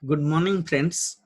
Good morning, friends.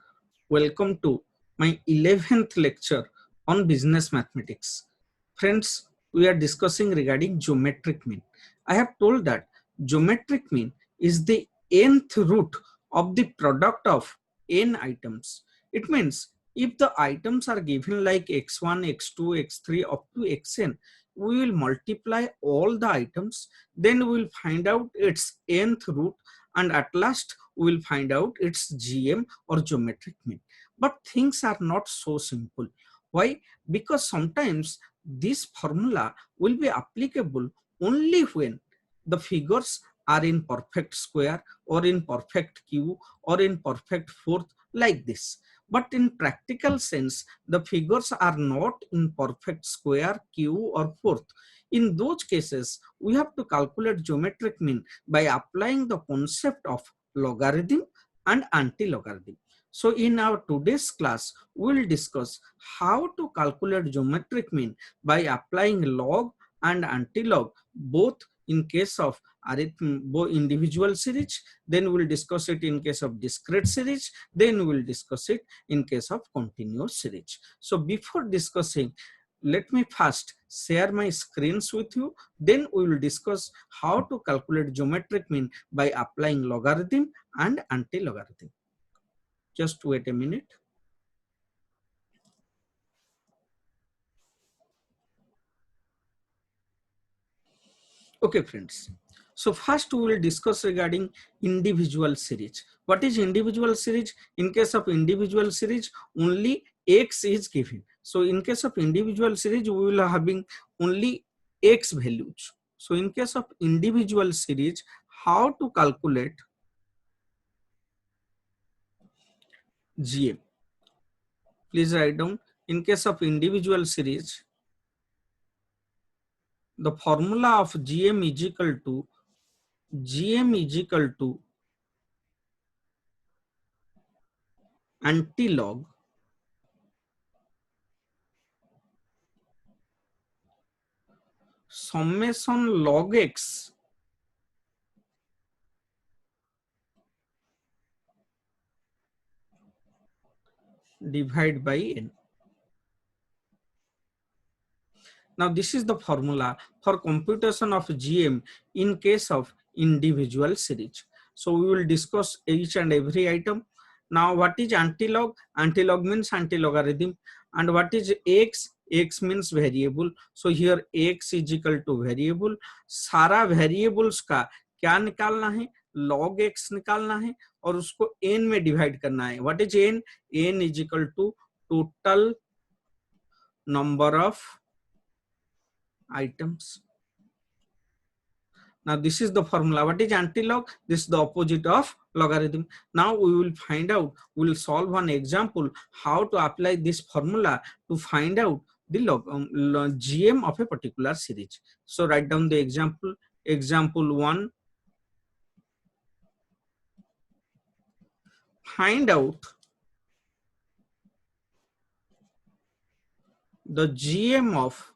Welcome to my 11th lecture on business mathematics. Friends, we are discussing regarding geometric mean. I have told that geometric mean is the nth root of the product of n items. It means if the items are given like x1, x2, x3 up to xn, we will multiply all the items, then we will find out its nth root, and at last we will find out its GM or geometric mean. But things are not so simple. Why? Because sometimes this formula will be applicable only when the figures are in perfect square or in perfect cube or in perfect fourth, like this. But in practical sense, the figures are not in perfect square, cube or fourth. In those cases, we have to calculate geometric mean by applying the concept of logarithm and anti-logarithm. So in our today's class, we will discuss how to calculate geometric mean by applying log and anti-log, both in case of both individual series, then we will discuss it in case of discrete series, then we will discuss it in case of continuous series. So before discussing, let me first share my screens with you, then we will discuss how to calculate geometric mean by applying logarithm and anti-logarithm. Just wait a minute. Okay, friends. So first we will discuss regarding individual series. What is individual series? In case of individual series, only x is given. So in case of individual series, we will having only x values. So in case of individual series, how to calculate GM? Please write down. In case of individual series, the formula of GM is equal to anti-log summation log x divided by n. Now this is the formula for computation of GM in case of individual series. So we will discuss each and every item. Now what is anti-log? Anti-log means anti-logarithm. And what is x? X means variable. So here x is equal to variable. सारा variables का क्या निकालना है? log x निकालना है और उसको n में डिवाइड करना है. What is n? n is equal to total number of items. Now this is the formula. What is anti-log? This is the opposite of logarithm. Now we will find out, we will solve one example how to apply this formula to find out the GM of a particular series. So write down the example. Example 1. Find out the GM of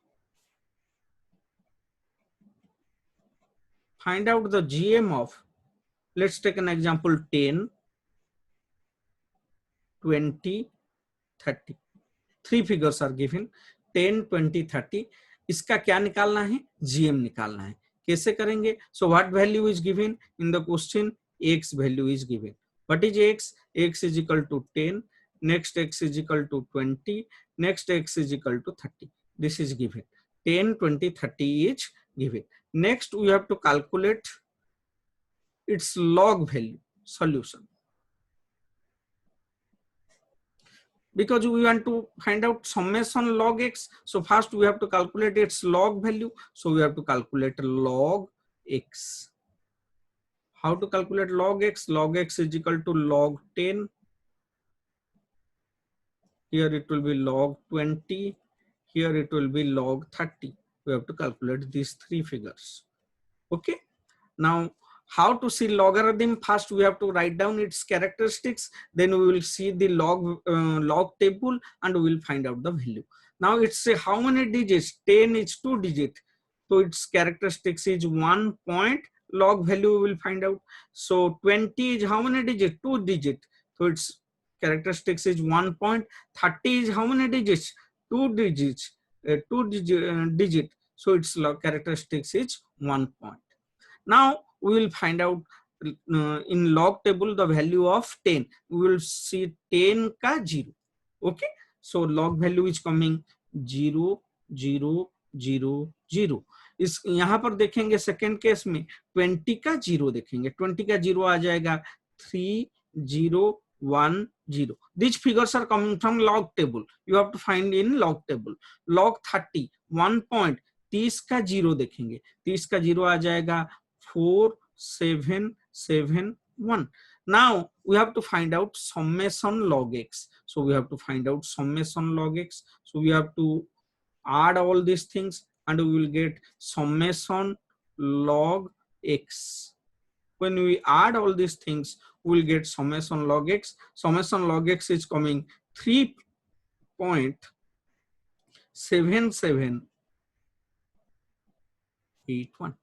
let's take an example 10, 20, 30. Three figures are given 10, 20, 30. इसका क्या निकालना है? GM निकालना है. कैसे करेंगे? So what value is given in the question? X value is given. What is X? X is equal to 10. Next X is equal to 20. Next X is equal to 30. This is given. 10, 20, 30 is given. Next we have to calculate its log value solution. Because we want to find out summation log x, so first we have to calculate its log value. So we have to calculate log x. How to calculate log x? Log x is equal to log 10. Here it will be log 20. Here it will be log 30. We have to calculate these three figures. Okay. Now how to see logarithm? First we have to write down its characteristics, then we will see the log table and we will find out the value. Now it's a how many digits? 10 is 2 digit, so its characteristics is 1 point, log value we will find out. So 20 is how many digit? 2 digit, So its characteristics is 1 point. 30 is how many digits? 2 digits. Digit. So its log characteristics is 1 point. Now we will find out in log table the value of 10. We will see 10 ka 0. Okay. So log value is coming 0 0 0 0. इस यहाँ पर देखेंगे second case में 20 का 0 देखेंगे, 20 का 0 आ जाएगा 3 0 1 0. These figures are coming from log table. You have to find in log table. log 30 1 point, 30 का 0 देखेंगे, 30 का 0 आ जाएगा 4 7 7 1. Now we have to find out summation log x. So we have to find out summation log x. So we have to add all these things and we will get summation log x. When we add all these things, we will get summation log x. Summation log x is coming 3.7781.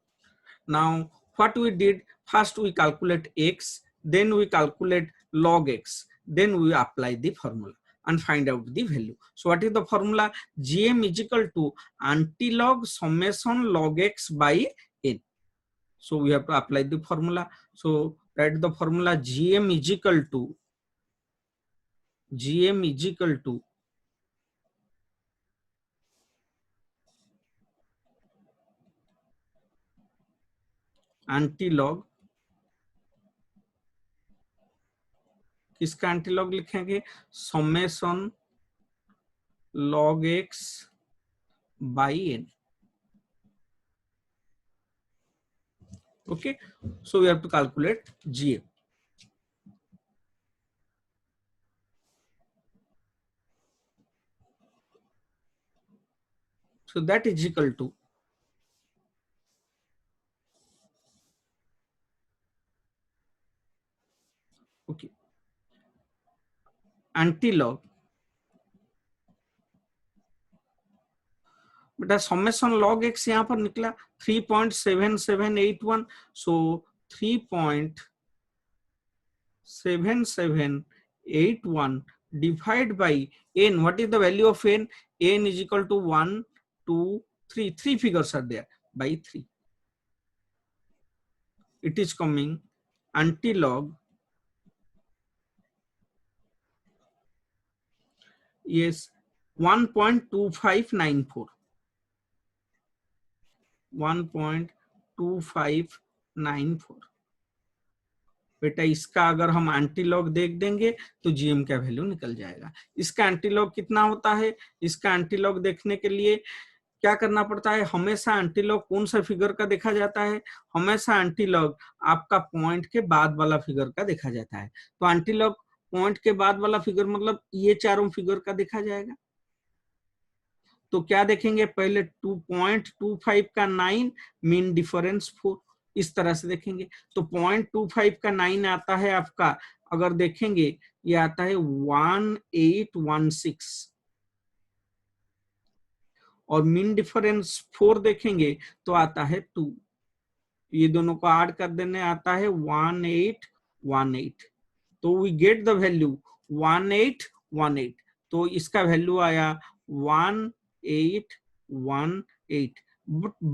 Now what we did, first we calculate x, then we calculate log x, then we apply the formula and find out the value. So what is the formula? Gm is equal to antilog summation log x by n. So we have to apply the formula. So write the formula. Gm is equal to antilog, किसका antilog लिखेंगे? Summation log x by n. Okay, so we have to calculate gm. So that is equal to okay antilog, बेटा summation log x यहाँ पर निकला 3.7781. सो 3.7781 divided by n. What is the value of n? N is equal to 1 2 3. 3 figures are there, by 3. It is coming antilog, yes, 1.2594. 1.2594. बेटा इसका अगर हम antilog देख देंगे तो जीएम का वैल्यू निकल जाएगा. इसका एंटीलॉग कितना होता है? इसका एंटीलॉग देखने के लिए क्या करना पड़ता है? हमेशा एंटीलॉग कौन सा फिगर का देखा जाता है? हमेशा एंटीलॉग आपका पॉइंट के बाद वाला फिगर का देखा जाता है. तो एंटीलॉग पॉइंट के बाद वाला फिगर मतलब ये चारों फिगर का देखा जाएगा. तो क्या देखेंगे? पहले 2.25 का 9, मीन डिफरेंस 4. इस तरह से देखेंगे तो 0.25 का 9 आता है आपका, अगर देखेंगे ये आता है 1816, और मीन डिफरेंस 4 देखेंगे तो आता है 2. ये दोनों को ऐड कर देने आता है 1818. तो वी गेट द वैल्यू 1818. तो इसका वैल्यू आया 1818.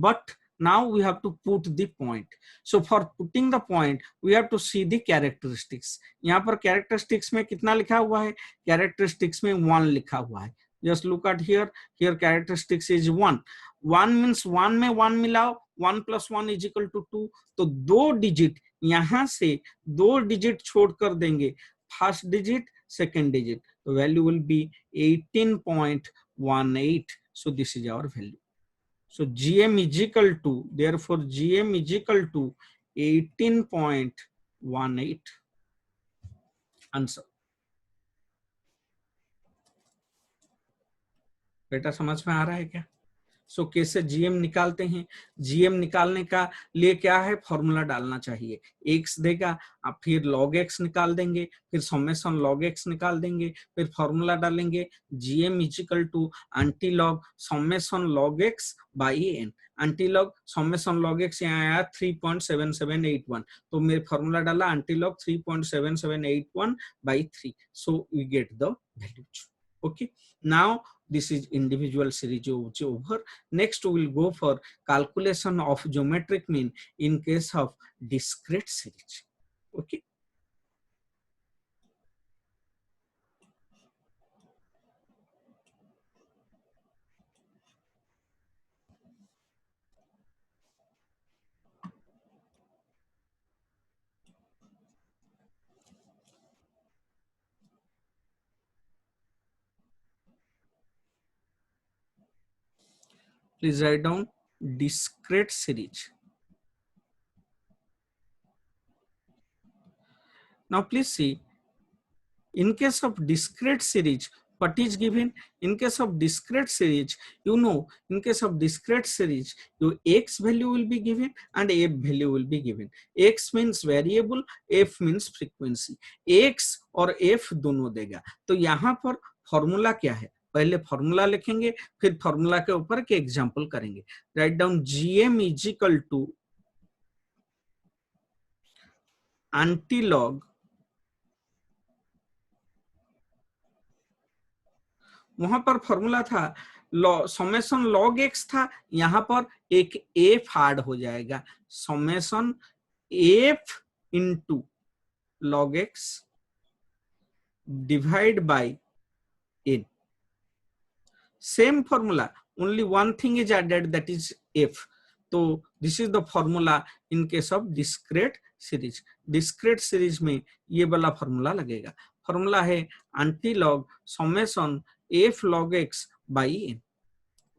But now we have to put the point. So for putting the point, we have to see the characteristics. यहाँ पर characteristics में कितना लिखा हुआ है? Characteristics में 1 लिखा हुआ है. Just look at here. Here characteristics is 1. 1 means 1 में 1 मिलाओ, 1 plus 1 is equal to 2. तो 2 डिजिट यहाँ से 2 डिजिट छोड़कर देंगे, फर्स्ट डिजिट सेकेंड डिजिट, तो value will be 18.18. So this is our value. So GM is equal to, therefore GM is equal to 18.18. Answer. बेटा समझ में आ रहा है क्या? सो कैसे जीएम निकालते हैं? जीएम निकालने का लिए क्या है, फॉर्मूला डालना चाहिए। एक्स देगा, आप फिर लॉग एक्स निकाल देंगे, फिर समेशन लॉग एक्स निकाल देंगे, फिर फॉर्मूला डालेंगे GM is equal to anti log summation log x by N. Anti log summation log X यहाँ आया 3.7781, तो मेरे फॉर्मूला डाला antilog 3.7781 by 3, so we get the values. Okay, now this is individual series over. Next we will go for calculation of geometric mean in case of discrete series. Okay, please write down discrete series. Now please see, in case of discrete series, what is given? In case of discrete series, you know, in case of discrete series, your x value will be given and f value will be given. X means variable, f means frequency. X और f दोनों देगा। तो यहाँ पर formula क्या है? पहले formula लिखेंगे, फिर फॉर्मूला के ऊपर के एग्जांपल करेंगे। Write down gm is equal to anti log, वहां पर फॉर्मूला था समेशन लॉग एक्स था, यहां पर एक एफ ऐड हो जाएगा, summation f into log x divide by n. Same formula, only one thing is added, that is f. तो this is the formula in case of discrete series. Discrete series में ये वाला formula लगेगा। Formula है anti log summation F log x by n.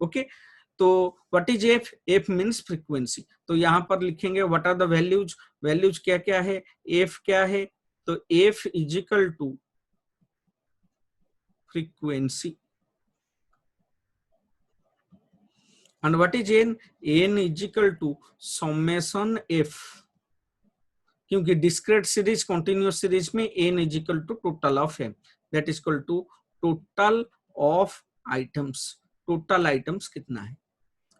Okay, तो what is f? F means frequency. तो यहां पर लिखेंगे what are the values. Values क्या क्या है, एफ क्या है? तो F is equal to frequency and what is n? n is equal to summation f, क्योंकि डिस्क्रीट सीरीज कंटिन्यूअस सीरीज में n is equal to total of m, that is equal to total of items। total items कितना है?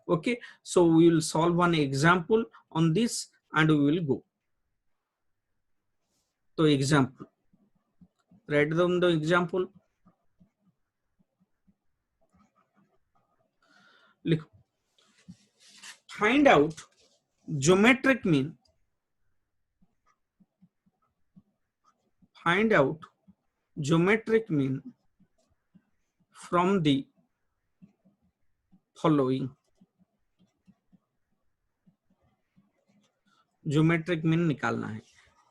okay, so we will solve one example on this and we will go to example। write down the example, लिखो। find out geometric mean, find out geometric mean from the following। Geometric mean निकालना है।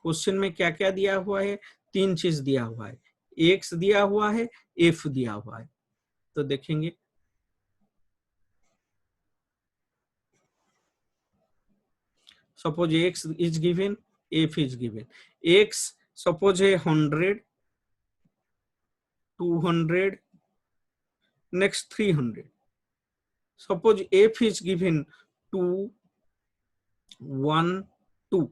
Question में क्या क्या दिया हुआ है? तीन चीज दिया हुआ है, एक्स दिया हुआ है, एफ दिया हुआ है। तो देखेंगे, suppose x is given, F is given. X suppose है 100, 200, next 300। Suppose F is given 2, 1, 2।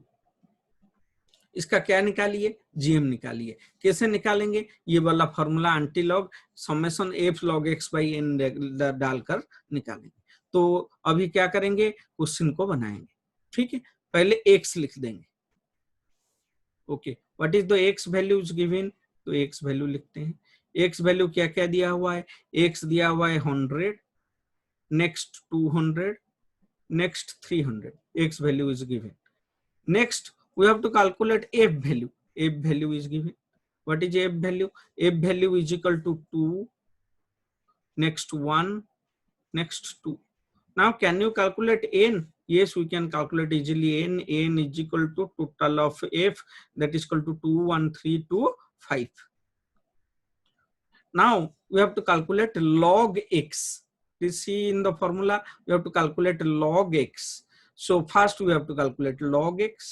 इसका क्या निकालिए? जीएम निकालिए। कैसे निकालेंगे? ये वाला formula anti log summation F log x by N डालकर निकालेंगे। तो अभी क्या करेंगे? क्वेश्चन को बनाएंगे। ठीक है, पहले एक्स लिख देंगे। Okay, what is the x values given? तो एक्स वैल्यू लिखते हैं। एक्स वैल्यू क्या क्या दिया हुआ है? एक्स दिया हुआ है 100, next 200, next 300। X value is given. Next, we have to calculate f value. F value is given. What is f value? F value is equal to 2, next 1, next 2. Now, can you calculate n? Yes, we can calculate easily n. N is equal to total of f, that is equal to 2, 1, 3, 2, 5. Now, we have to calculate log x. Please see in the formula, we have to calculate log x. So first we have to calculate log x.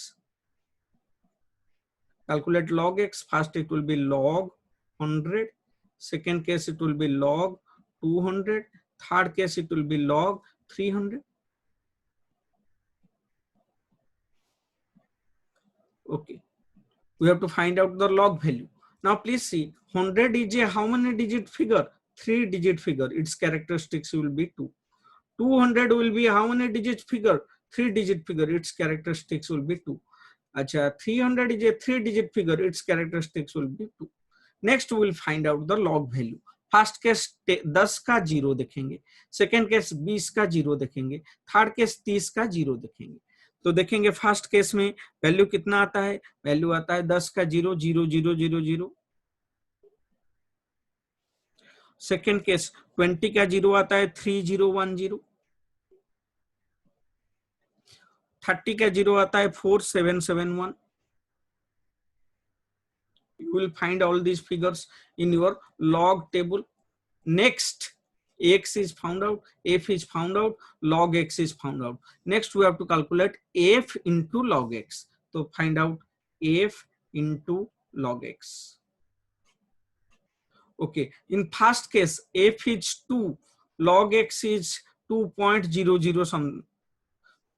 Calculate log x. First it will be log 100. Second case it will be log 200. Third case it will be log 300. Okay, we have to find out the log value. Now please see, 100 is a how many digit figure? 3-digit figure. Its characteristics will be 2. 200 will be how many digit figure? 3-digit figure. Its characteristics will be 2. Acha, 300 is a 3-digit figure. Its characteristics will be 2. Next we will find out the log value. First case 10 का 0 देखेंगे, second case 20 का 0 देखेंगे, third case 30 का 0 देखेंगे. तो देखेंगे first case में value कितना आता है? वैल्यू आता है 10 का 0 0 0 0 0. सेकेंड केस 20 का 0 आता है 3 0 1 0. 30 का 0 आता है 4 7 7 1. You will find all these figures in your log table. Next, x is found out, f is found out, log x is found out. Next we have to calculate f into log x. So find out f into log x. Okay, in first case f is 2, log x is 2.00 some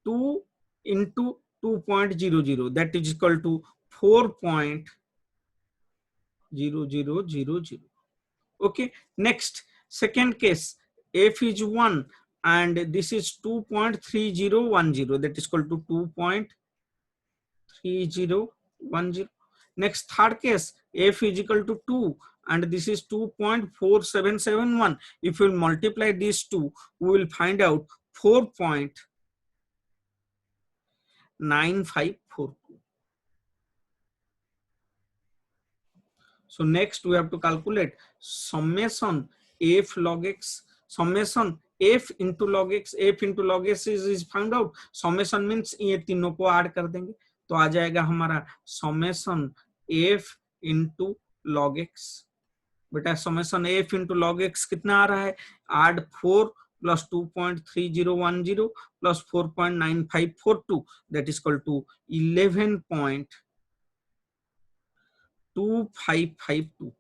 2 into 2.00, that is equal to 4.0000. Okay, next second case f is 1 and this is 2.3010, that is equal to 2.3010. Next third case f is equal to 2 and this is 2.4771. If we multiply these two, we will find out 4.9542. So next we have to calculate summation f log x, summation f into log x. F into log x is found out. Summation means ये तीनों को add कर देंगे तो आ जाएगा हमारा summation f into log x. बेटा summation f into log x कितना आ रहा है? Add 4 plus 2.3010 plus 4.9542, that is equal to 11.2552.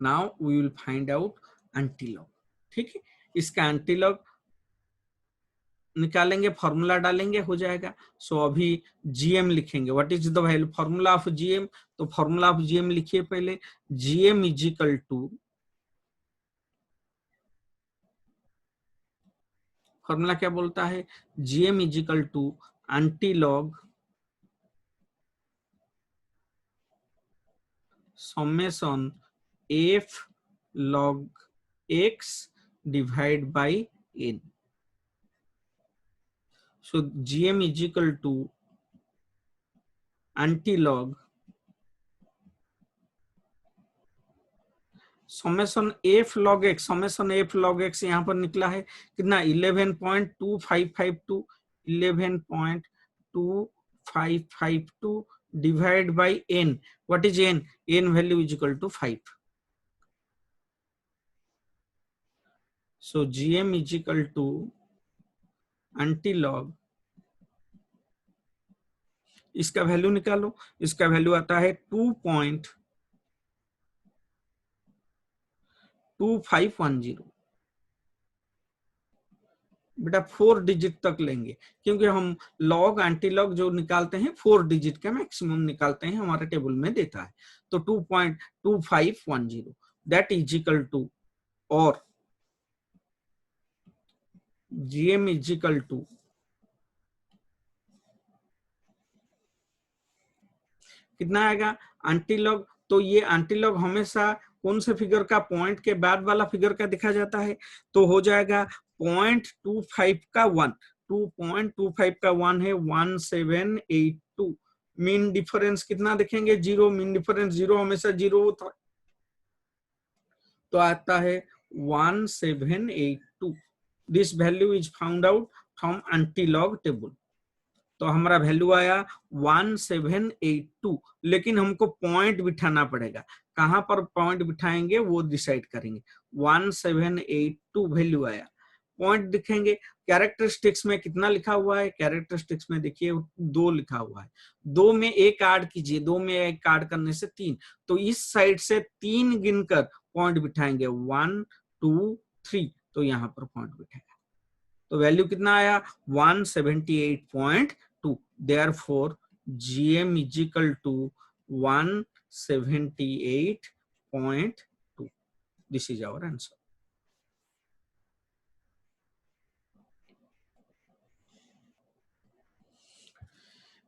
Now we will find out antilog. ठीक है, इसका एंटीलॉग निकालेंगे, फॉर्मूला डालेंगे, हो जाएगा. सो अभी जीएम लिखेंगे. What is the value formula of GM? तो फॉर्मूला ऑफ जीएम लिखिए पहले. GM is equal to, formula क्या बोलता है? GM is equal to antilog summation f log x divided by n. So gm is equal to antilog summation f log x. Summation f log x यहाँ पर निकला है कितना? 11.2552. 11.2552 divided by n. What is n? n value is equal to 5. So gm is equal to antilog, इसका value निकालो. इसका value आता है 2.2510. बेटा 4 डिजिट तक लेंगे क्योंकि हम लॉग एंटीलॉग जो निकालते हैं 4 डिजिट का मैक्सिमम निकालते हैं, हमारे टेबल में देता है. तो 2.2510 दैट इज इक्वल टू, और जीएम इज इक्वल टू कितना आएगा? एंटीलॉग. तो ये एंटीलॉग हमेशा कौन से फिगर का? पॉइंट के बाद वाला फिगर का दिखा जाता है. तो हो जाएगा 0.25 का 1. 2.25 का 1 है 1782. मीन डिफरेंस कितना देखेंगे? 0. मीन डिफरेंस 0 हमेशा 0 होता है, तो आता है 1782. This value is found out from antilog table. तो हमारा वैल्यू आया 1782. लेकिन हमको पॉइंट बिठाना पड़ेगा. कहां पर पॉइंट बिठाएंगे वो डिसाइड करेंगे. 1782 वैल्यू आया. पॉइंट दिखेंगे। कैरेक्टरिस्टिक्स में कितना लिखा हुआ है, कैरेक्टरिस्टिक्स में देखिए 2 लिखा हुआ है, 2 में एक ऐड कीजिए, 2 में एक ऐड करने से 3, तो इस साइड से 3 गिनकर पॉइंट बिठाएंगे, 1 2 3, तो यहाँ पर पॉइंट बिठाएगा, तो वैल्यू कितना आया 178.2, therefore GM is equal to 178.2, this is our answer.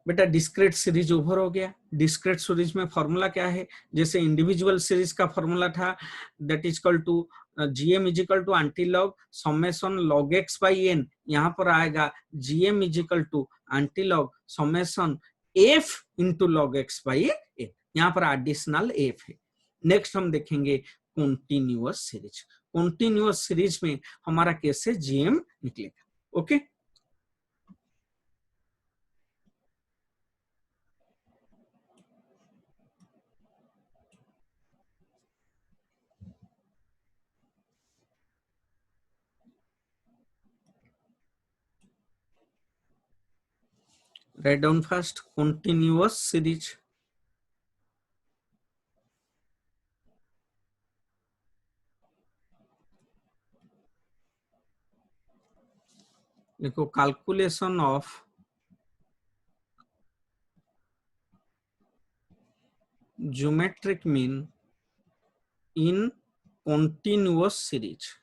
बेटा डिस्क्रीट सीरीज ओवर हो गया। डिस्क्रीट सीरीज में फॉर्मूला क्या है, जैसे इंडिविजुअल सीरीज का फॉर्मूला था, that is equal to GM is equal to anti log summation log x by n, यहाँ पर आएगा GM is equal to anti log summation f into log x by n, यहाँ पर additional f है। Next हम देखेंगे continuous series. Continuous series में हमारा कैसे GM निकलेगा, okay. Write down first continuous series. देखो calculation of geometric mean in continuous series.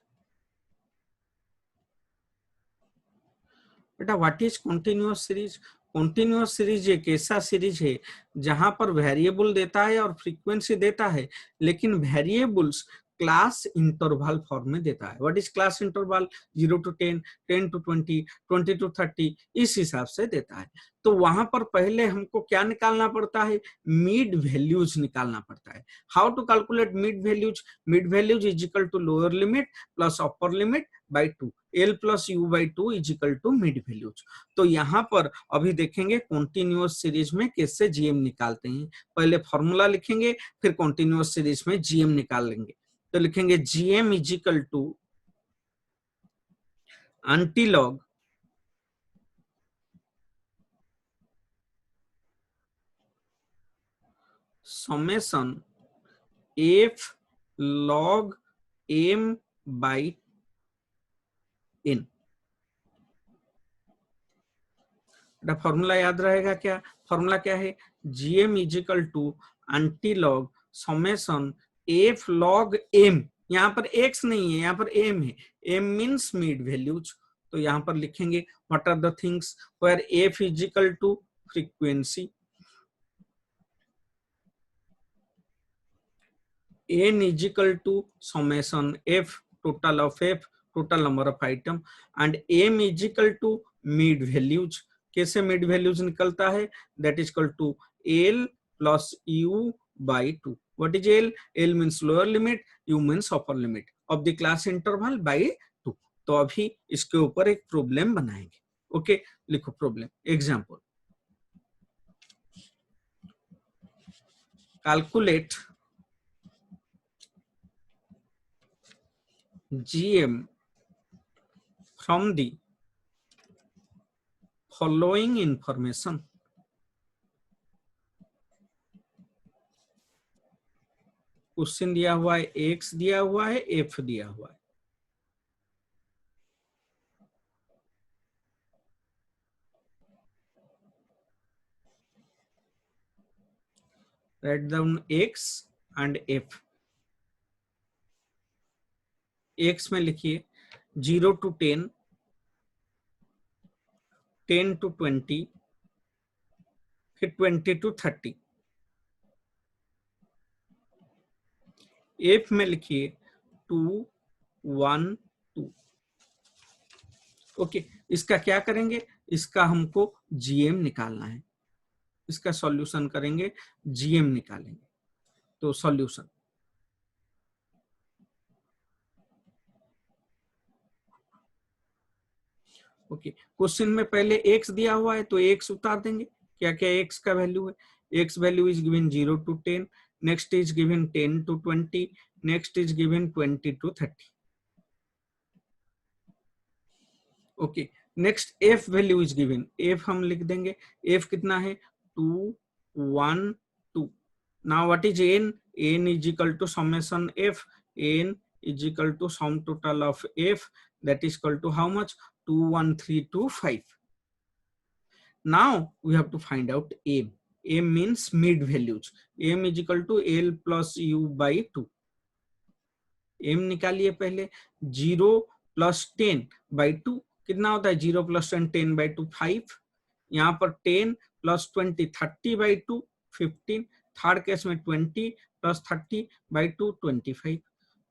बेटा what is continuous series? Continuous series एक ऐसा सीरीज है जहां पर वेरिएबल देता है और फ्रीक्वेंसी देता है, लेकिन वेरिएबल्स क्लास इंटरवल फॉर्म में देता है। What is class interval? 0 to 10, 10 to 20, 20 to 30, इस हिसाब से देता है। तो वहां पर पहले हमको क्या निकालना पड़ता है? मिड वैल्यूज निकालना पड़ता है। How to calculate mid values? Mid values is equal to lower limit plus upper limit by 2, L plus U by 2 is equal to mid values. तो यहाँ पर अभी देखेंगे कॉन्टिन्यूअस सीरीज में कैसे GM निकालते हैं। पहले फॉर्मूला लिखेंगे, फिर कॉन्टिन्यूअस सीरीज में GM निकाल लेंगे। तो लिखेंगे GM is equal to antilog summation F log M by N। Formula याद रहेगा क्या? फॉर्मूला क्या है? GM is equal to antilog summation F log M, यहाँ पर X नहीं है, यहाँ पर M है, M मीन्स मिड वैल्यूज। तो यहाँ पर लिखेंगे what are the things where F is equal to frequency, N is equal to summation F total of F, total number of item, and M is equal to mid values। कैसे mid values निकलता है? That is equal to L plus U by 2। What is L? L means lower limit, U means upper limit of the class interval by 2। तो अभी इसके ऊपर एक problem बनाएंगे, okay. लिखो problem. Example, calculate GM from the following information। Question दिया हुआ है, X दिया हुआ है, F दिया हुआ है। Write down X and F। X में लिखिए 0 to 10, 10 to 20, फिर 20 to 30। F में लिखिए 2 1 2। ओके, इसका क्या करेंगे? इसका हमको GM निकालना है, इसका सॉल्यूशन करेंगे, GM निकालेंगे। तो सॉल्यूशन, ओके। क्वेश्चन में पहले X दिया हुआ है तो X उतार देंगे। क्या क्या X का वैल्यू है? X value is given 0 to 10, next is given 10 to 20, next is given 20 to 30। Okay, next F value is given, F हम लिख देंगे, एफ कितना है 2 1 2। Now what is N, N is equal to summation F, N is equal to sum total of F, that is equal to how much, 2 1 3 2 5. Now we have to find out m. M means mid values, m is equal to l plus u by 2. m निकालिए पहले, 0 plus 10 by 2 कितना होता है, 0 plus 10 10 by 2 5, यहाँ पर 10 plus 20 30 by 2 15, third case में 20 plus 30 by 2 25।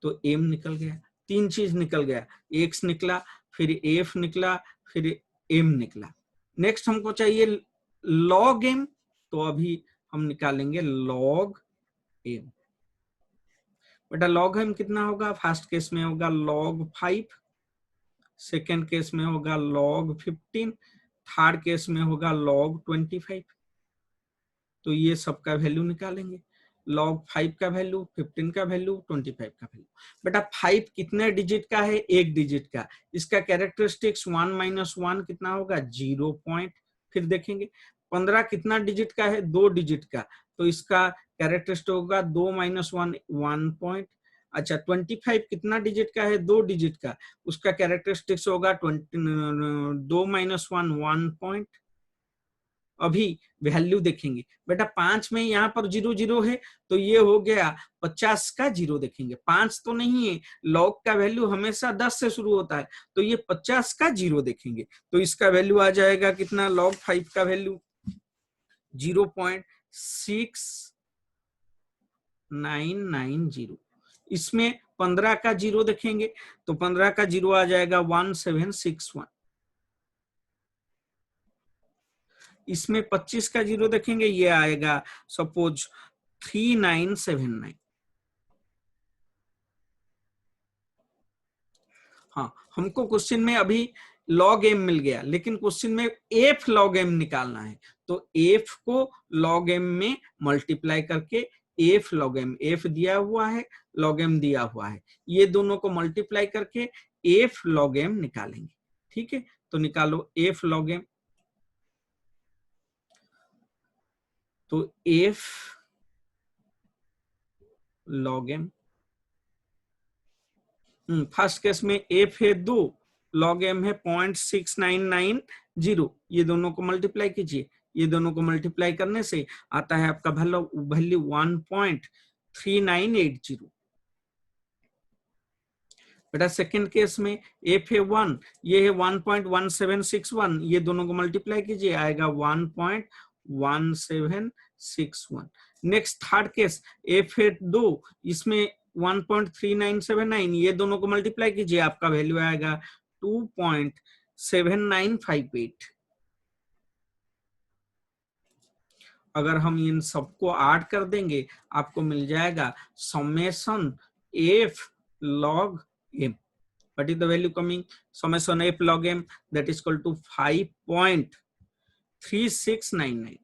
तो m निकल गया, तीन चीज निकल गया, x निकला, फिर f निकला, फिर m निकला। नेक्स्ट हमको चाहिए log m, तो अभी हम निकालेंगे log m। बेटा log m कितना होगा, फर्स्ट केस में होगा log 5, सेकेंड केस में होगा log 15, थर्ड केस में होगा log 25। तो ये सबका वैल्यू निकालेंगे, log 5 का वैल्यू, 15 का वैल्यू, 25 का वैल्यू। बेटा 5 कितने डिजिट का है, एक डिजिट का, इसका कैरेक्टरिस्टिक्स 1 माइनस 1 कितना होगा 0 पॉइंट। फिर देखेंगे 15 कितना डिजिट का है, दो डिजिट का, तो इसका कैरेक्टरिस्टिक होगा 2 माइनस 1 1 पॉइंट। अच्छा 25 कितना डिजिट का है, दो डिजिट का, उसका कैरेक्टरिस्टिक्स होगा 2 माइनस 1 1 पॉइंट। अभी वैल्यू देखेंगे, बेटा 5 में यहाँ पर 0 0 है, तो ये हो गया 50 का 0 देखेंगे, 5 तो नहीं है, लॉग का वैल्यू हमेशा 10 से शुरू होता है, तो ये 50 का 0 देखेंगे, तो इसका वैल्यू आ जाएगा कितना, log 5 का वैल्यू 0.6990। इसमें 15 का 0 देखेंगे, तो 15 का 0 आ जाएगा 1761। इसमें 25 का 0 देखेंगे, ये आएगा सपोज 3979। हाँ, हमको क्वेश्चन में अभी log m मिल गया, लेकिन क्वेश्चन में f log m निकालना है, तो f को log m में मल्टीप्लाई करके f log m, f दिया हुआ है, log m दिया हुआ है, ये दोनों को मल्टीप्लाई करके f log m निकालेंगे। ठीक है, तो निकालो f log m, तो f log m, first case में f है 2, log m है 0.6990, ये दोनों को मल्टीप्लाई कीजिए, ये दोनों को मल्टीप्लाई करने से आता है आपका वैल्यू 1.3980। बेटा सेकेंड केस में f है 1, ये है 1.1761, ये दोनों को मल्टीप्लाई कीजिए, आएगा 1.1761। नेक्स्ट थर्ड केस f है 2, इसमें 1.3979, ये दोनों को मल्टीप्लाई कीजिए, आपका वैल्यू आएगा 2.7958। अगर हम इन सबको ऐड कर देंगे, आपको मिल जाएगा summation f log m। What is the value coming? Summation f log m, that is equal to 5.3699.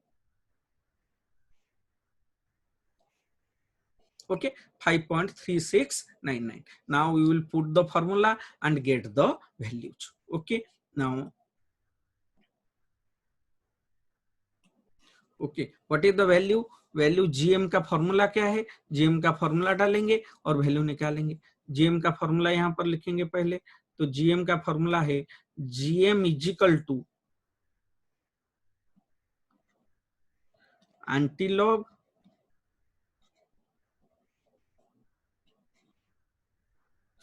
Okay, 5.3699. Now we will put the formula and get the values. Okay, now okay, what is the value? Value gm का formula क्या है, gm का formula डालेंगे और value निकालेंगे। gm का formula यहाँ पर लिखेंगे पहले, तो gm का फॉर्मूला है gm is equal to antilog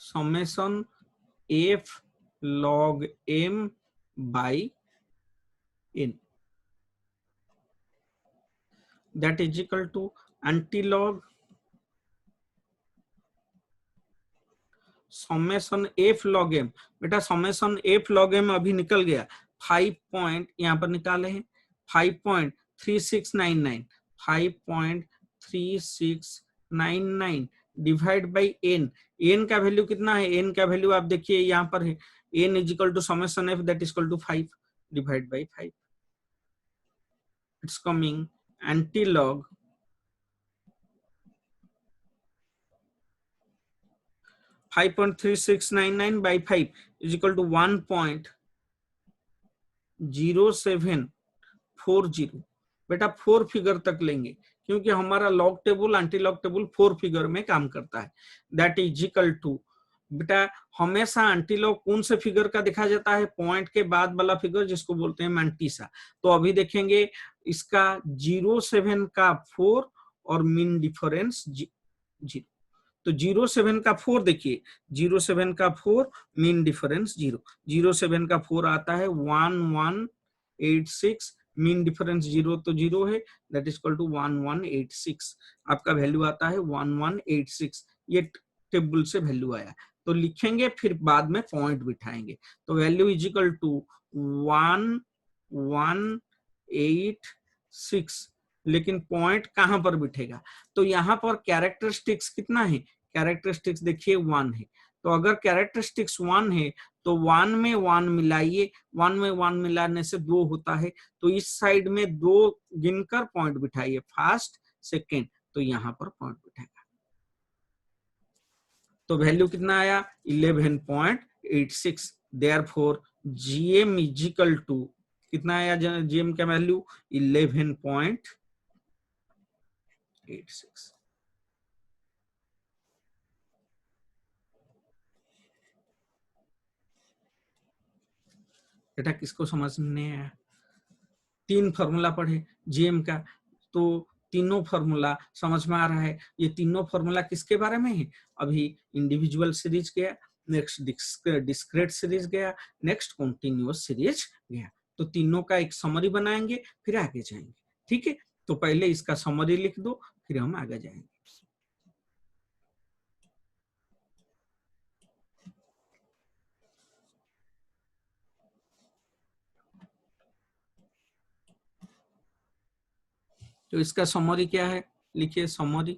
summation f log m by n, that is equal to antilog summation f log m। बेटा समेशन f log m अभी निकल गया, 5 पॉइंट यहाँ पर निकाले हैं, 5.3699, 5.3699 डिवाइड बाई n, n का वैल्यू कितना है, n का वैल्यू आप देखिए यहाँ पर है, n is equal to summation f that is equal to 5 divide by 5, it's coming antilog 5.3699 by 5 is equal to 1.3699। 0740, बेटा 4 फिगर तक लेंगे क्योंकि हमारा log table anti log table 4 figure में काम करता है। दैट इज इक्वल टू, बेटा हमेशा एंटी लॉग कौन से फिगर का दिखा जाता है, पॉइंट के बाद वाला फिगर जिसको बोलते हैं मैंटीसा। तो अभी देखेंगे इसका 07 का 4 और मीन डिफरेंस 0। तो 07 का 4 देखिए, 07 का 4 मीन डिफरेंस 0, 07 का 4 आता है 1186, मीन डिफरेंस 0 तो 0 है, दैट इज इक्वल टू 1186। आपका वैल्यू आता है 1186, ये टेबल से वैल्यू आया। तो लिखेंगे फिर बाद में पॉइंट बिठाएंगे। तो वैल्यू इज इक्वल टू 1186, लेकिन पॉइंट कहां पर बिठेगा, तो यहाँ पर कैरेक्टरिस्टिक्स कितना है, कैरेक्टरिस्टिक्स देखिए 1 है। तो अगर कैरेक्टरिस्टिक्स 1 है तो 1 में 1 मिलाइए, 1 में 1 मिलाने से 2 होता है, तो इस साइड में 2 गिनकर पॉइंट बिठाइए, फर्स्ट सेकेंड, तो यहाँ पर पॉइंट बिठाएगा। तो वैल्यू कितना आया 11.86। Therefore GM is equal to कितना आया, जीएम का वैल्यू 11.86। बेटा किसको समझ में आया, 3 फॉर्मूला पढ़े जीएम का, तो तीनों फॉर्मूला समझ में आ रहा है। ये तीनों फॉर्मूला किसके बारे में है, अभी इंडिविजुअल सीरीज गया, नेक्स्ट डिस्क्रीट सीरीज गया, नेक्स्ट कॉन्टिन्यूअस सीरीज गया। तो तीनों का एक समरी बनाएंगे फिर आगे जाएंगे। ठीक है, तो पहले इसका समरी लिख दो फिर हम आगे जाएंगे। तो इसका समरी क्या है, लिखिए समरी।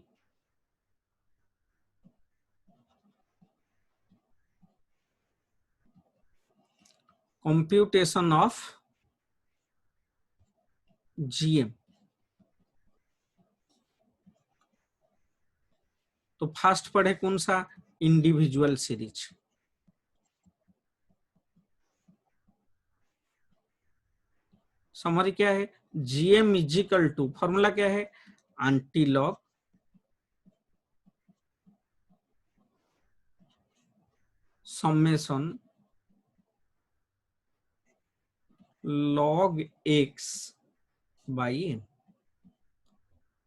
Computation of GM. तो फर्स्ट पढ़े कौन सा, इंडिविजुअल सीरीज। समरी क्या है, जीएम इजिकल टू, फॉर्मूला क्या है, anti log summation log x by n,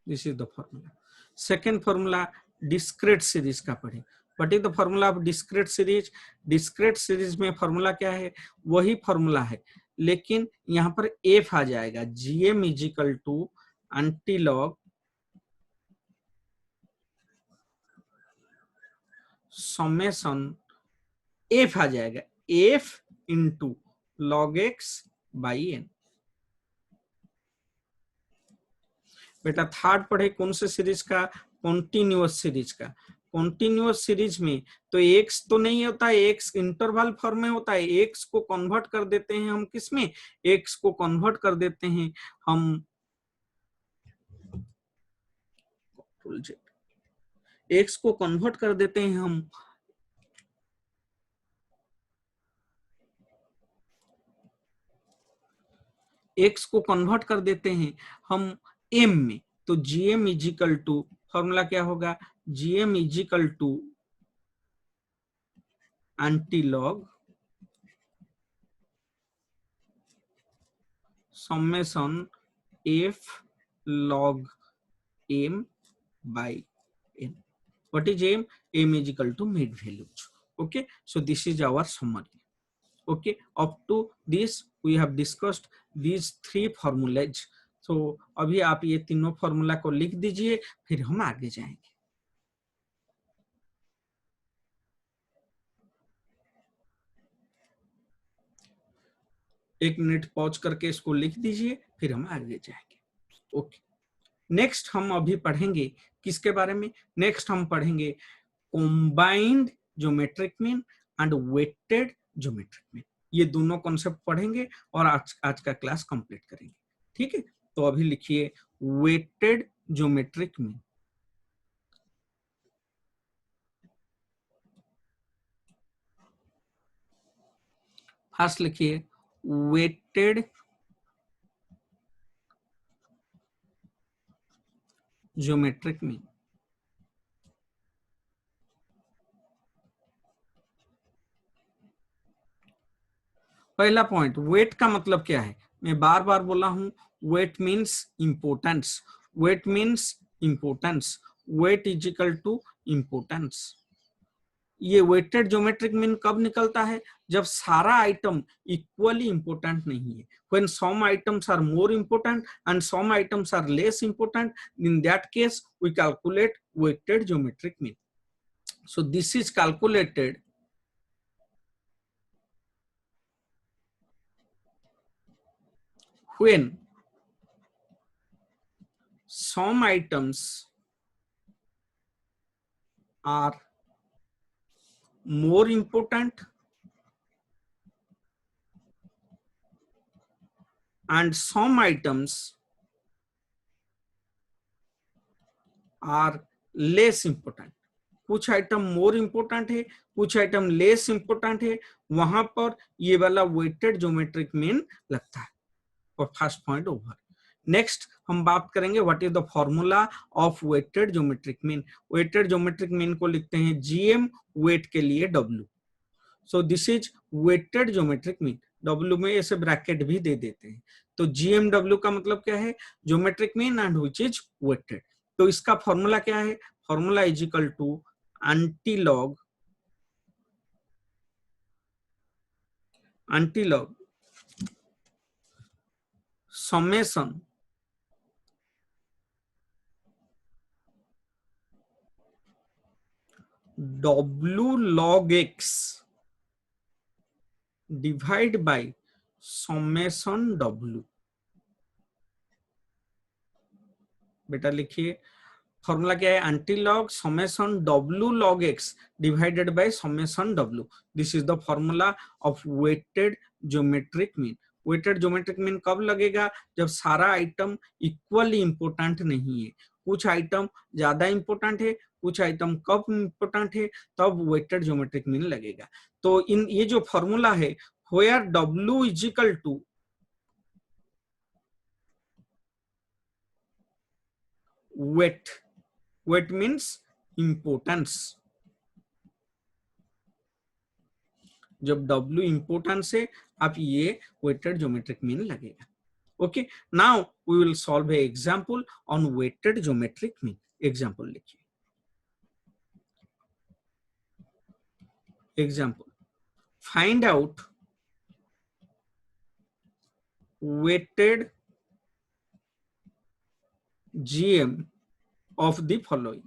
this is the formula. Second formula discrete series का पढ़े। What is the formula of discrete series, discrete series में formula क्या है, वही फॉर्मूला है लेकिन यहाँ पर एफ आ जाएगा, GM is equal to anti log summation, f आ जाएगा, f into log x by n. बेटा थर्ड पढ़े कौन से सीरीज का, कॉन्टिन्यूअस सीरीज का। कॉन्टिन्यूअस सीरीज में तो एक्स तो नहीं होता है, एक्स इंटरवल फॉर्म में होता है, एक्स को कन्वर्ट कर देते हैं हम किस में, एक्स को कन्वर्ट कर देते हैं हम, एक्स को कन्वर्ट कर देते हैं हम एक्स को कन्वर्ट कर देते हैं हम एम में। तो जीएम इजिकल टू, फॉर्मूला क्या होगा, GM is equal to anti log summation F log M by N. What is m? M is equal to mid values. Okay, so this is our summary. Okay, up to this we have discussed these 3 formulas. So अभी आप ये तीनों formula को लिख दीजिए फिर हम आगे जाएंगे। एक मिनट पॉज करके इसको लिख दीजिए फिर हम आगे जाएंगे। ओके, नेक्स्ट हम अभी पढ़ेंगे किसके बारे में, नेक्स्ट हम पढ़ेंगे combined geometric mean and weighted geometric mean. ये दोनों कॉन्सेप्ट पढ़ेंगे और आज का क्लास कंप्लीट करेंगे। ठीक है, तो अभी लिखिए वेटेड ज्योमेट्रिक मीन। फर्स्ट लिखिए weighted geometric mean। पहला पॉइंट, वेट का मतलब क्या है? मैं बार बार बोला हूं, weight means importance, weight means importance, weight is equal to importance. ये वेटेड ज्योमेट्रिक मीन कब निकलता है? जब सारा आइटम इक्वली इंपोर्टेंट नहीं है। When some items are more important and some items are less important, in that case we calculate weighted geometric mean. So this is calculated when some items are more important and some items are less important। कुछ item मोर important है, कुछ item less important है, वहां पर ये वाला weighted geometric mean लगता है। और फर्स्ट पॉइंट ओवर। नेक्स्ट हम बात करेंगे what is the formula of weighted geometric mean. Weighted geometric mean को लिखते हैं जीएम, वेट के लिए W. So this is weighted geometric mean. W में ऐसे ब्रैकेट भी दे देते हैं। तो जीएमडब्ल्यू का मतलब क्या है? Geometric mean and which is weighted. तो इसका फॉर्मूला क्या है? Formula is equal to antilog summation W log x divide by summation W। बेटा लिखिए, फॉर्मूला क्या है? Antilog summation W log x divided by summation W। This is the formula of weighted geometric mean. Weighted geometric mean कब लगेगा? जब सारा item equally important नहीं है। कुछ आइटम ज्यादा इंपोर्टेंट है, कुछ आइटम कम इंपोर्टेंट है, तब वेटेड ज्योमेट्रिक मीन लगेगा। तो इन ये जो फॉर्मूला है, where W is equal to weight, weight means importance. जब W इंपोर्टेंस है, आप ये वेटेड ज्योमेट्रिक मीन लगेगा। Okay, now we will solve a example on weighted geometric mean. Example लिखिए। Example, find out weighted GM of the following.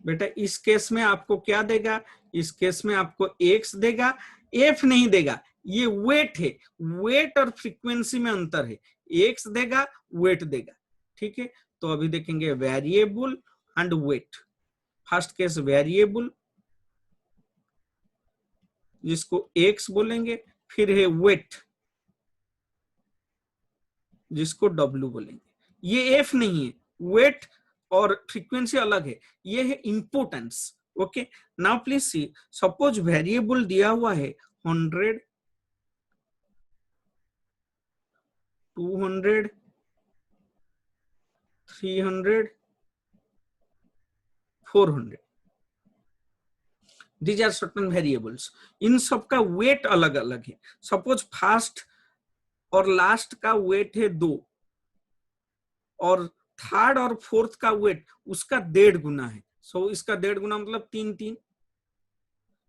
बेटा इस case में आपको क्या देगा? इस केस में आपको x देगा, f नहीं देगा। ये वेट है, वेट और फ्रीक्वेंसी में अंतर है। x देगा, वेट देगा। ठीक है, तो अभी देखेंगे variable and weight. First case variable जिसको x बोलेंगे, फिर है वेट जिसको W बोलेंगे। ये f नहीं है, वेट और फ्रीक्वेंसी अलग है, ये है importance. Okay, now please see, suppose variable दिया हुआ है 100, 200, 300, 400। These are certain variables। इन सबका वेट अलग अलग है। सपोज फर्स्ट और लास्ट का वेट है 2 और थर्ड और फोर्थ का वेट उसका 1.5 गुना है। सो इसका 1.5 गुना मतलब 3।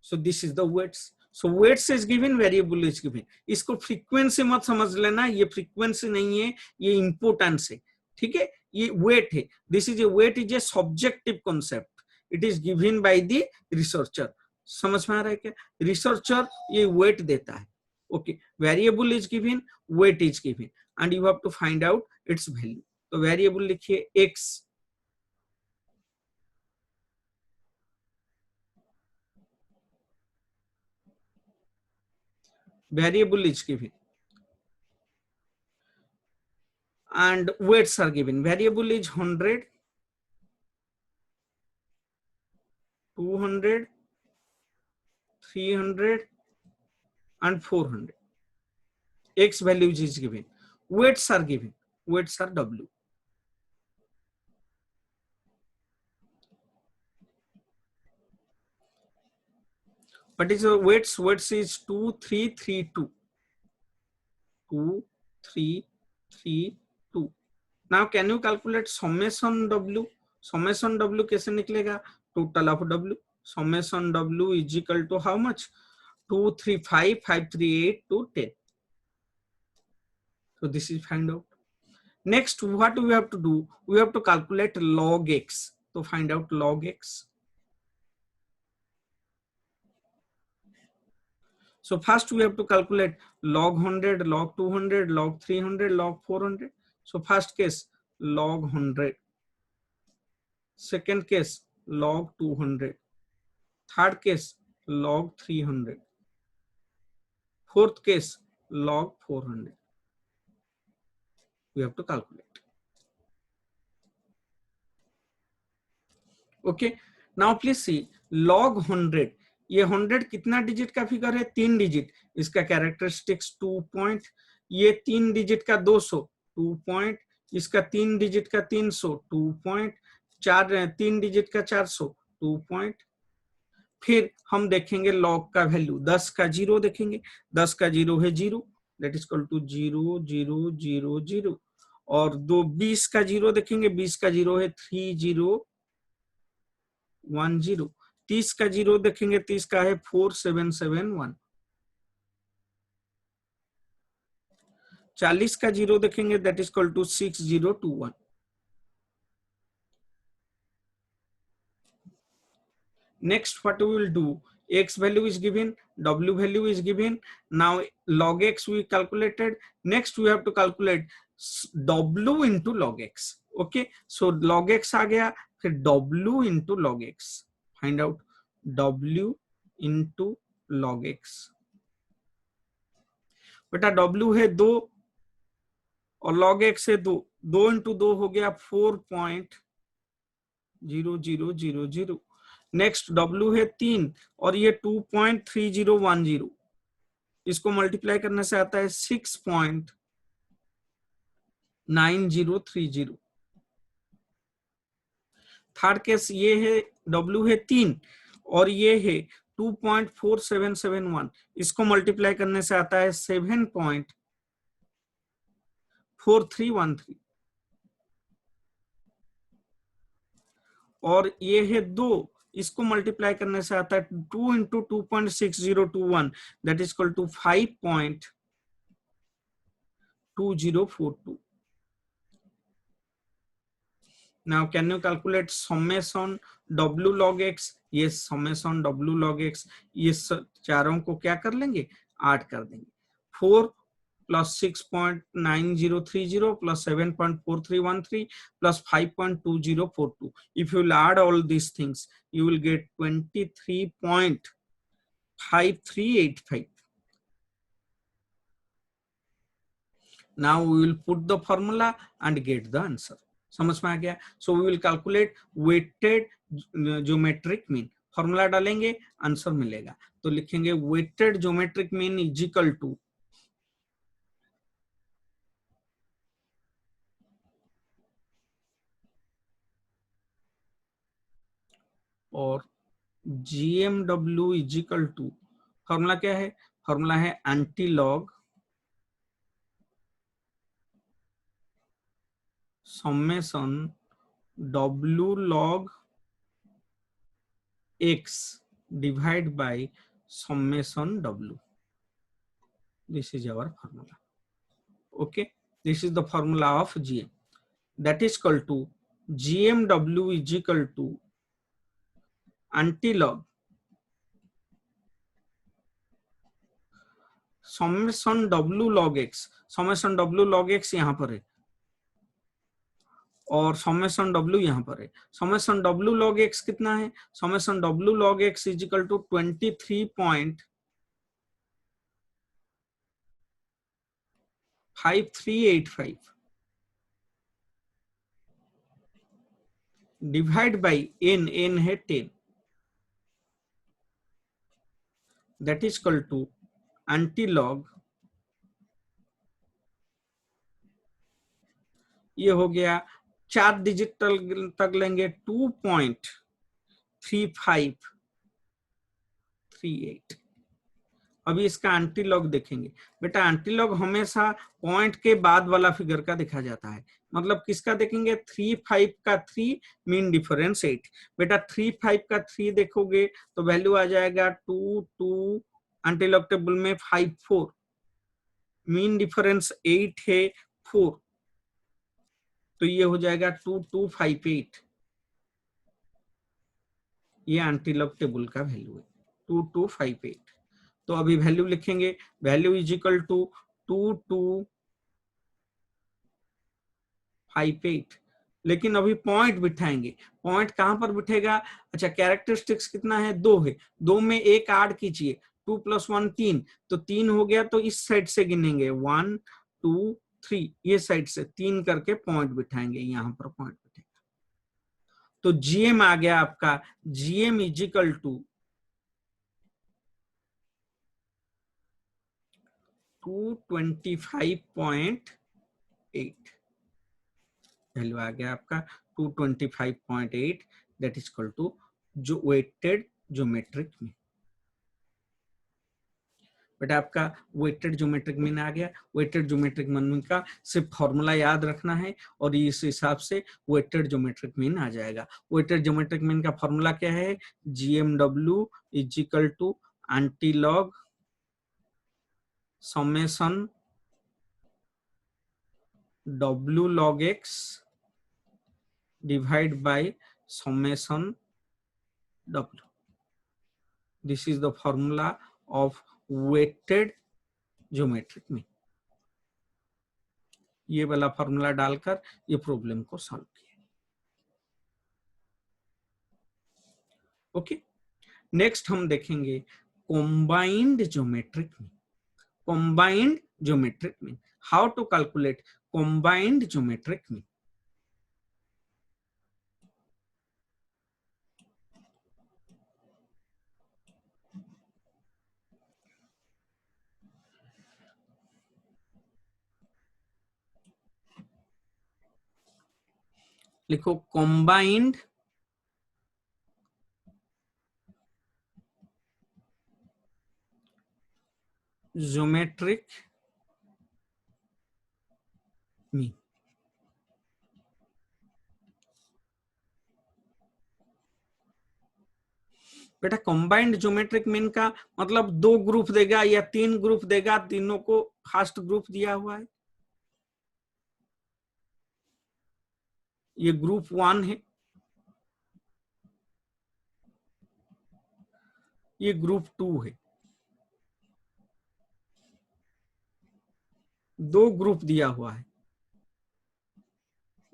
So this is the weights. So weights is given, variable is given. इसको फ्रीक्वेंसी मत समझ लेना, ये फ्रीक्वेंसी नहीं है, ये इंपोर्टेंस है। ठीक है, ये वेट है। This is a weight is a subjective concept, it is given by the researcher. समझ में आ रहा है क्या? रिसर्चर ये वेट देता है। Okay, variable is given, weight is given and you have to find out its value. तो वेरिएबल लिखिए x, variable is given and weights are given। variable is 100, 200, 300 and 400. X values is given. Weights are given. Weights are W. What is the weights? Weights is 2, 3, 3, 2. 2, 3, 3, 2. Now can you calculate summation W? Summation W कैसे निकलेगा? Total of W. Summation W is equal to how much? 2, 3, 5, 5, 3, 8 to 10. So this is find out. Next, what we have to do? We have to calculate log X. To find out log X. So first we have to calculate log 100, log 200, log 300, log 400. So first case log 100. Second case log 200. Third case log 300. Fourth case log 400. We have to calculate. Okay. Now please see log 100. ये 100 कितना digit का figure है? 3 digit. इसका characteristics 2 point. ये 3 digit का 200 2 point. इसका 3 digit का 300 2 point. 3 digit का 400 2 पॉइंट. फिर हम देखेंगे लॉग का वैल्यू. 10 का 0 देखेंगे. 10 का 0 है 0, दैट इज इक्वल टू 0 0 0 0. और 20 का 0 देखेंगे. 20 का 0 है 30 10. 30 का 0 देखेंगे. 30 का है 4771. 40 का 0 देखेंगे, that is equal to 6021. Next, what we will do? X value is given, W value is given. Now log X we calculated. Next we have to calculate W into log X. Okay, so log X आ गया, फिर W into log X. Find out W into log X. बेटा W है 2 और log X है 2. 2 into 2 हो गया 4.0000. Next W है 3 और ये 2.3010. इसको मल्टीप्लाई करने से आता है 6.9030. थर्ड केस ये है W है 3 और ये है 2.4771. इसको मल्टीप्लाई करने से आता है 7.4313. और ये है 2, इसको मल्टीप्लाई करने से आता है 2 into 2.6021, that is equal to 5.2042. Now can you calculate summation W log X? Yes, summation W log X. ये चारों को क्या कर लेंगे? ऐड कर देंगे. 4 plus 6.9030 plus 7.4313 plus 5.2042. If you will add all these things, you will get 23.5385. Now we will put the formula and get the answer. समझ में आ गया? So we will calculate weighted geometric mean. Formula डालेंगे, answer मिलेगा. तो लिखेंगे weighted geometric mean is equal to और GMW is equal to, formula क्या है? फॉर्मूला है anti log summation W log X divide by summation W. This is our formula. Okay, this is the formula of GM. That is equal to GMW is equal to anti-log summation W log X. Summation W log X यहाँ पर है और summation W यहाँ पर है. Summation W log X कितना है? Summation W log X is equal to 23.5385 divide by n. n है 10. that is equal to anti-log, ये हो गया 4 डिजिट तक लेंगे 2.3538। अभी इसका एंटी लॉग देखेंगे। बेटा एंटी लॉग हमेशा पॉइंट के बाद वाला फिगर का देखा जाता है, मतलब किसका देखेंगे 3.5 का 3 मीन डिफरेंस 8। बेटा 3.5 का 3 देखोगे तो वैल्यू आ जाएगा 2 एंटी लॉग टेबल में 5.4, मीन डिफरेंस 8 है 4, तो ये हो जाएगा 2258। ये एंटी लॉग टेबल का वैल्यू है 2258। तो अभी वैल्यू लिखेंगे, वैल्यू इज इक्वल टू 2258, लेकिन अभी पॉइंट बिठाएंगे। पॉइंट कहां पर बिठेगा? अच्छा कैरेक्टरिस्टिक्स कितना है? 2 है, 2 में एक ऐड कीजिए, 2 + 1 3, तो 3 हो गया, तो इस साइड से गिनेंगे 1 2 3, ये साइड से 3 करके पॉइंट बिठाएंगे, यहां पर पॉइंट बिठाएंगे। तो जीएम आ गया आपका, GM is equal to 225.8, value आ गया आपका 225.8, दैट इज इक्वल टू जो वेटेड ज्योमेट्रिक मीन। बट आपका वेटेड ज्योमेट्रिक मीन आ गया। वेटेड ज्योमेट्रिक मीन का सिर्फ फॉर्मूला याद रखना है और इस हिसाब से वेटेड ज्योमेट्रिक मीन आ जाएगा। वेटेड ज्योमेट्रिक मीन का फॉर्मूला क्या है? GMW is equal to anti log summation W log x divide by summation W. This is the formula of weighted geometric mean. ये वाला फॉर्मूला डालकर ये प्रॉब्लम को सॉल्व किया। ओके, नेक्स्ट हम देखेंगे combined geometric mean. Combined geometric mean, how to calculate combined geometric mean. लिखो combined geometric mean. बेटा कॉम्बाइंड ज्योमेट्रिक मीन का मतलब 2 ग्रुप देगा या 3 ग्रुप देगा, तीनों को फर्स्ट ग्रुप दिया हुआ है। ये ग्रुप 1 है, ये ग्रुप 2 है, 2 ग्रुप दिया हुआ है।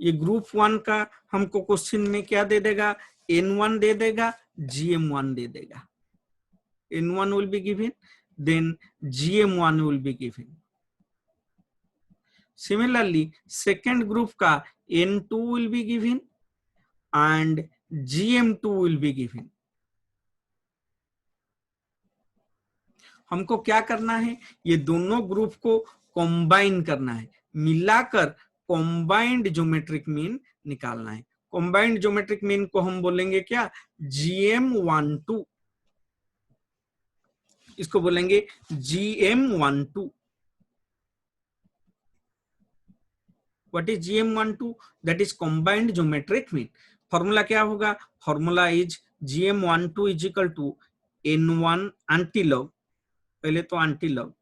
ये ग्रुप 1 का हमको क्वेश्चन में क्या दे देगा? N1 दे देगा, GM1 दे देगा। N1 will be given, then GM1 will be given. Similarly, second group का N2 will be given and GM2 will be given. हमको क्या करना है? ये दोनों ग्रुप को कॉम्बाइन करना है, मिलाकर कॉम्बाइंड ज्योमेट्रिक मीन निकालना है। कॉम्बाइंड ज्योमेट्रिक मीन को हम बोलेंगे क्या? GM12, इसको बोलेंगे GM12। What is GM12? That is combined geometric mean. Formula क्या होगा? Formula is GM12 is equal to N1 antilog, पहले तो antilog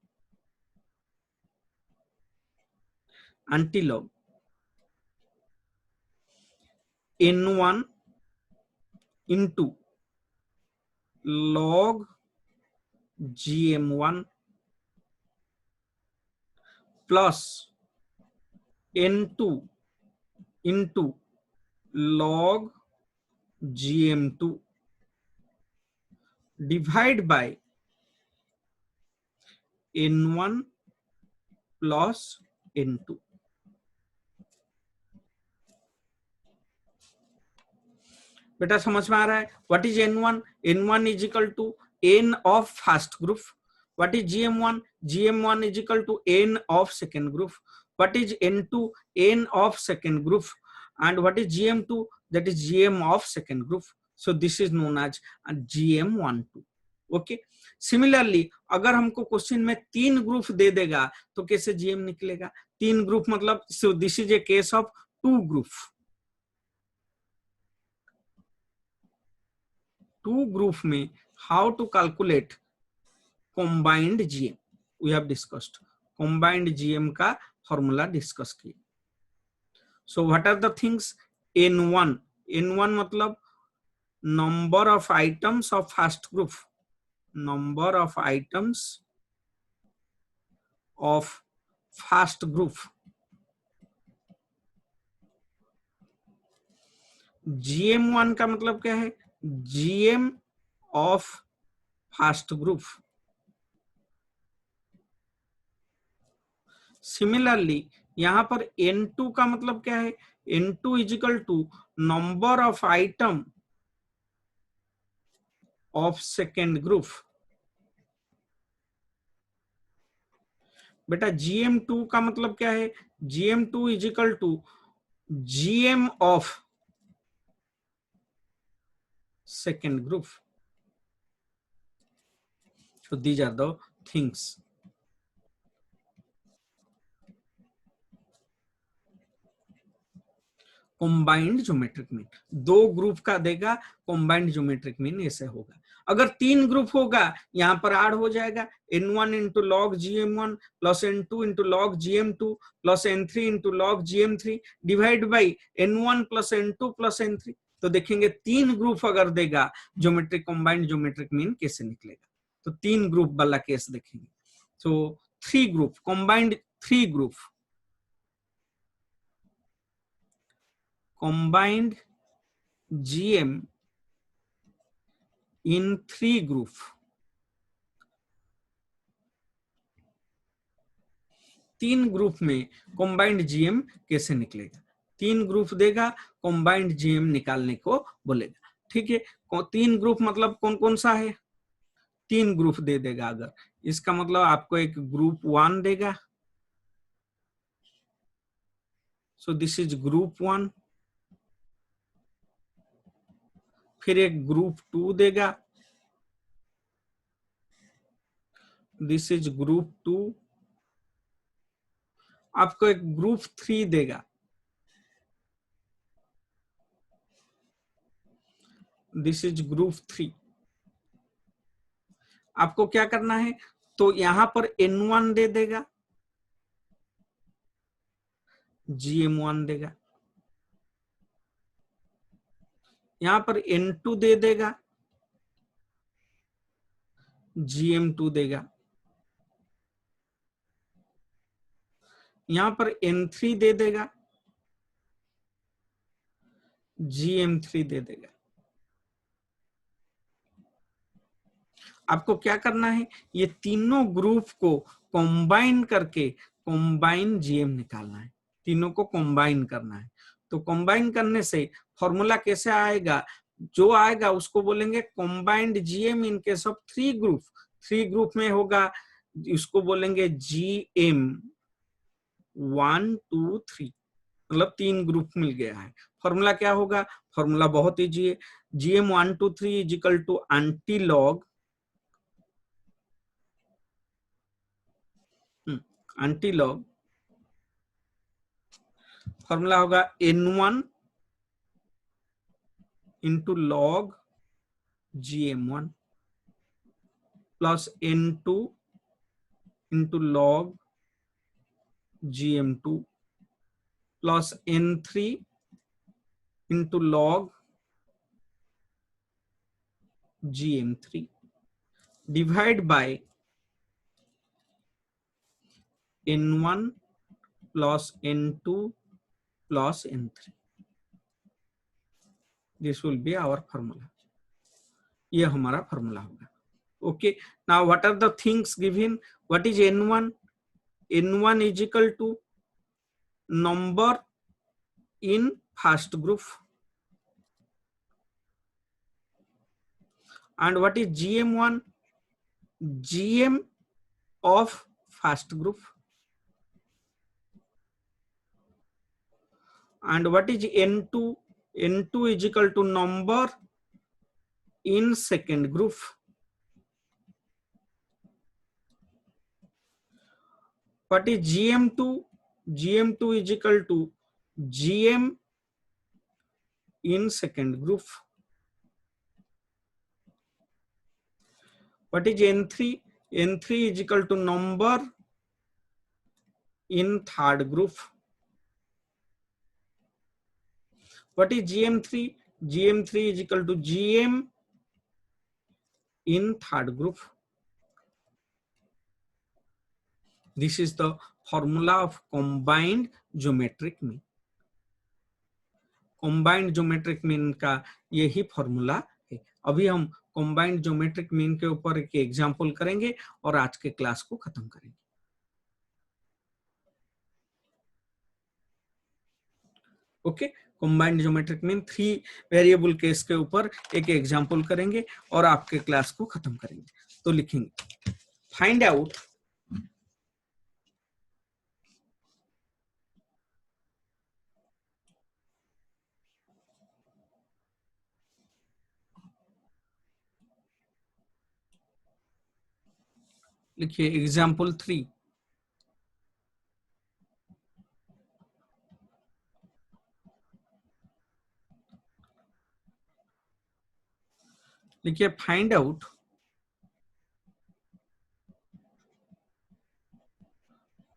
N1 into log GM1 plus N2 into log GM2 divide by N1 plus N2। बेटा समझ में आ रहा है? What is N1? N1 is equal to n of first group. What is GM1? GM1 is equal to n of second group. What is N2? N of second group. And what is GM2? That is GM of second group. So this is known as GM12. Okay similarly अगर हमको question में 3 group दे देगा तो कैसे GM निकलेगा? 3 group मतलब so this is a case of 2 group. 2 group में how to calculate combined GM we have discussed. Combined GM का फॉर्मूला डिस्कस किया. So what are the things? N1. N1 मतलब number of items of first group. Number of items of first group. GM1 का मतलब क्या है? GM of first group. Similarly यहां पर N2 का मतलब क्या है? N2 is equal to number of item of second group. बेटा GM2 का मतलब क्या है? GM2 is equal to GM of second group. So these are the things. Combined geometric mean 2 group का देगा. कॉम्बाइंड ज्योमेट्रिक मीन ऐसे होगा. अगर 3 ग्रुप होगा यहां पर ऐड हो जाएगा N1 into log GM1 plus N2 into log GM2 plus N3 into log GM3 divide by N1 plus N2 plus N3. तो देखेंगे 3 ग्रुप अगर देगा ज्योमेट्रिक कॉम्बाइंड ज्योमेट्रिक मीन कैसे निकलेगा. तो 3 ग्रुप वाला केस देखेंगे. तो 3 group combined 3 group combined GM in 3 group. तीन ग्रुप में कॉम्बाइंड जीएम कैसे निकलेगा? 3 ग्रुप देगा कॉम्बाइंड जीएम निकालने को बोलेगा. ठीक है. 3 ग्रुप मतलब कौन कौन सा है? 3 ग्रुप दे देगा. अगर इसका मतलब आपको एक ग्रुप 1 देगा. सो दिस इज ग्रुप 1. फिर एक ग्रुप 2 देगा. This is group 2. आपको एक ग्रुप 3 देगा. This is group 3. आपको क्या करना है? तो यहां पर N1 दे देगा, GM1 देगा. यहां पर N2 दे देगा, GM2 देगा. यहां पर N3 दे देगा, GM3 दे देगा. आपको क्या करना है? ये तीनों ग्रुप को कंबाइन करके कंबाइन जीएम निकालना है. तीनों को कंबाइन करना है. तो कंबाइन करने से फॉर्मूला कैसे आएगा? जो आएगा उसको बोलेंगे combined GM in case of 3 group. 3 group में होगा इसको बोलेंगे GM 1 2 3. मतलब 3 ग्रुप मिल गया है. फॉर्मूला क्या होगा? फॉर्मूला बहुत इजी है. GM 1 2 3 is equal to anti log formula होगा N1 into log GM1 plus N2 into log GM2 plus N3 into log GM3 divide by N1 plus N2 plus N3. This will be our formula. ये हमारा formula होगा. Okay. Now what are the things given? What is N1? N1 is equal to number in first group. And what is GM1? GM of first group, and what is N2? N2 is equal to number in second group. What is GM2? GM2 is equal to GM in second group. What is N3? N3 is equal to number in third group. What is GM3? GM3 is equal to GM in third group. This is the formula of combined geometric mean. Combined geometric mean का यही formula है। अभी हम combined geometric mean के ऊपर एक example करेंगे और आज के क्लास को खत्म करेंगे। Okay, combined geometric mean 3 variable case के ऊपर एक एग्जांपल करेंगे और आपके क्लास को खत्म करेंगे। तो लिखेंगे फाइंड आउट लिखिए एग्जांपल 3। लिखिए find out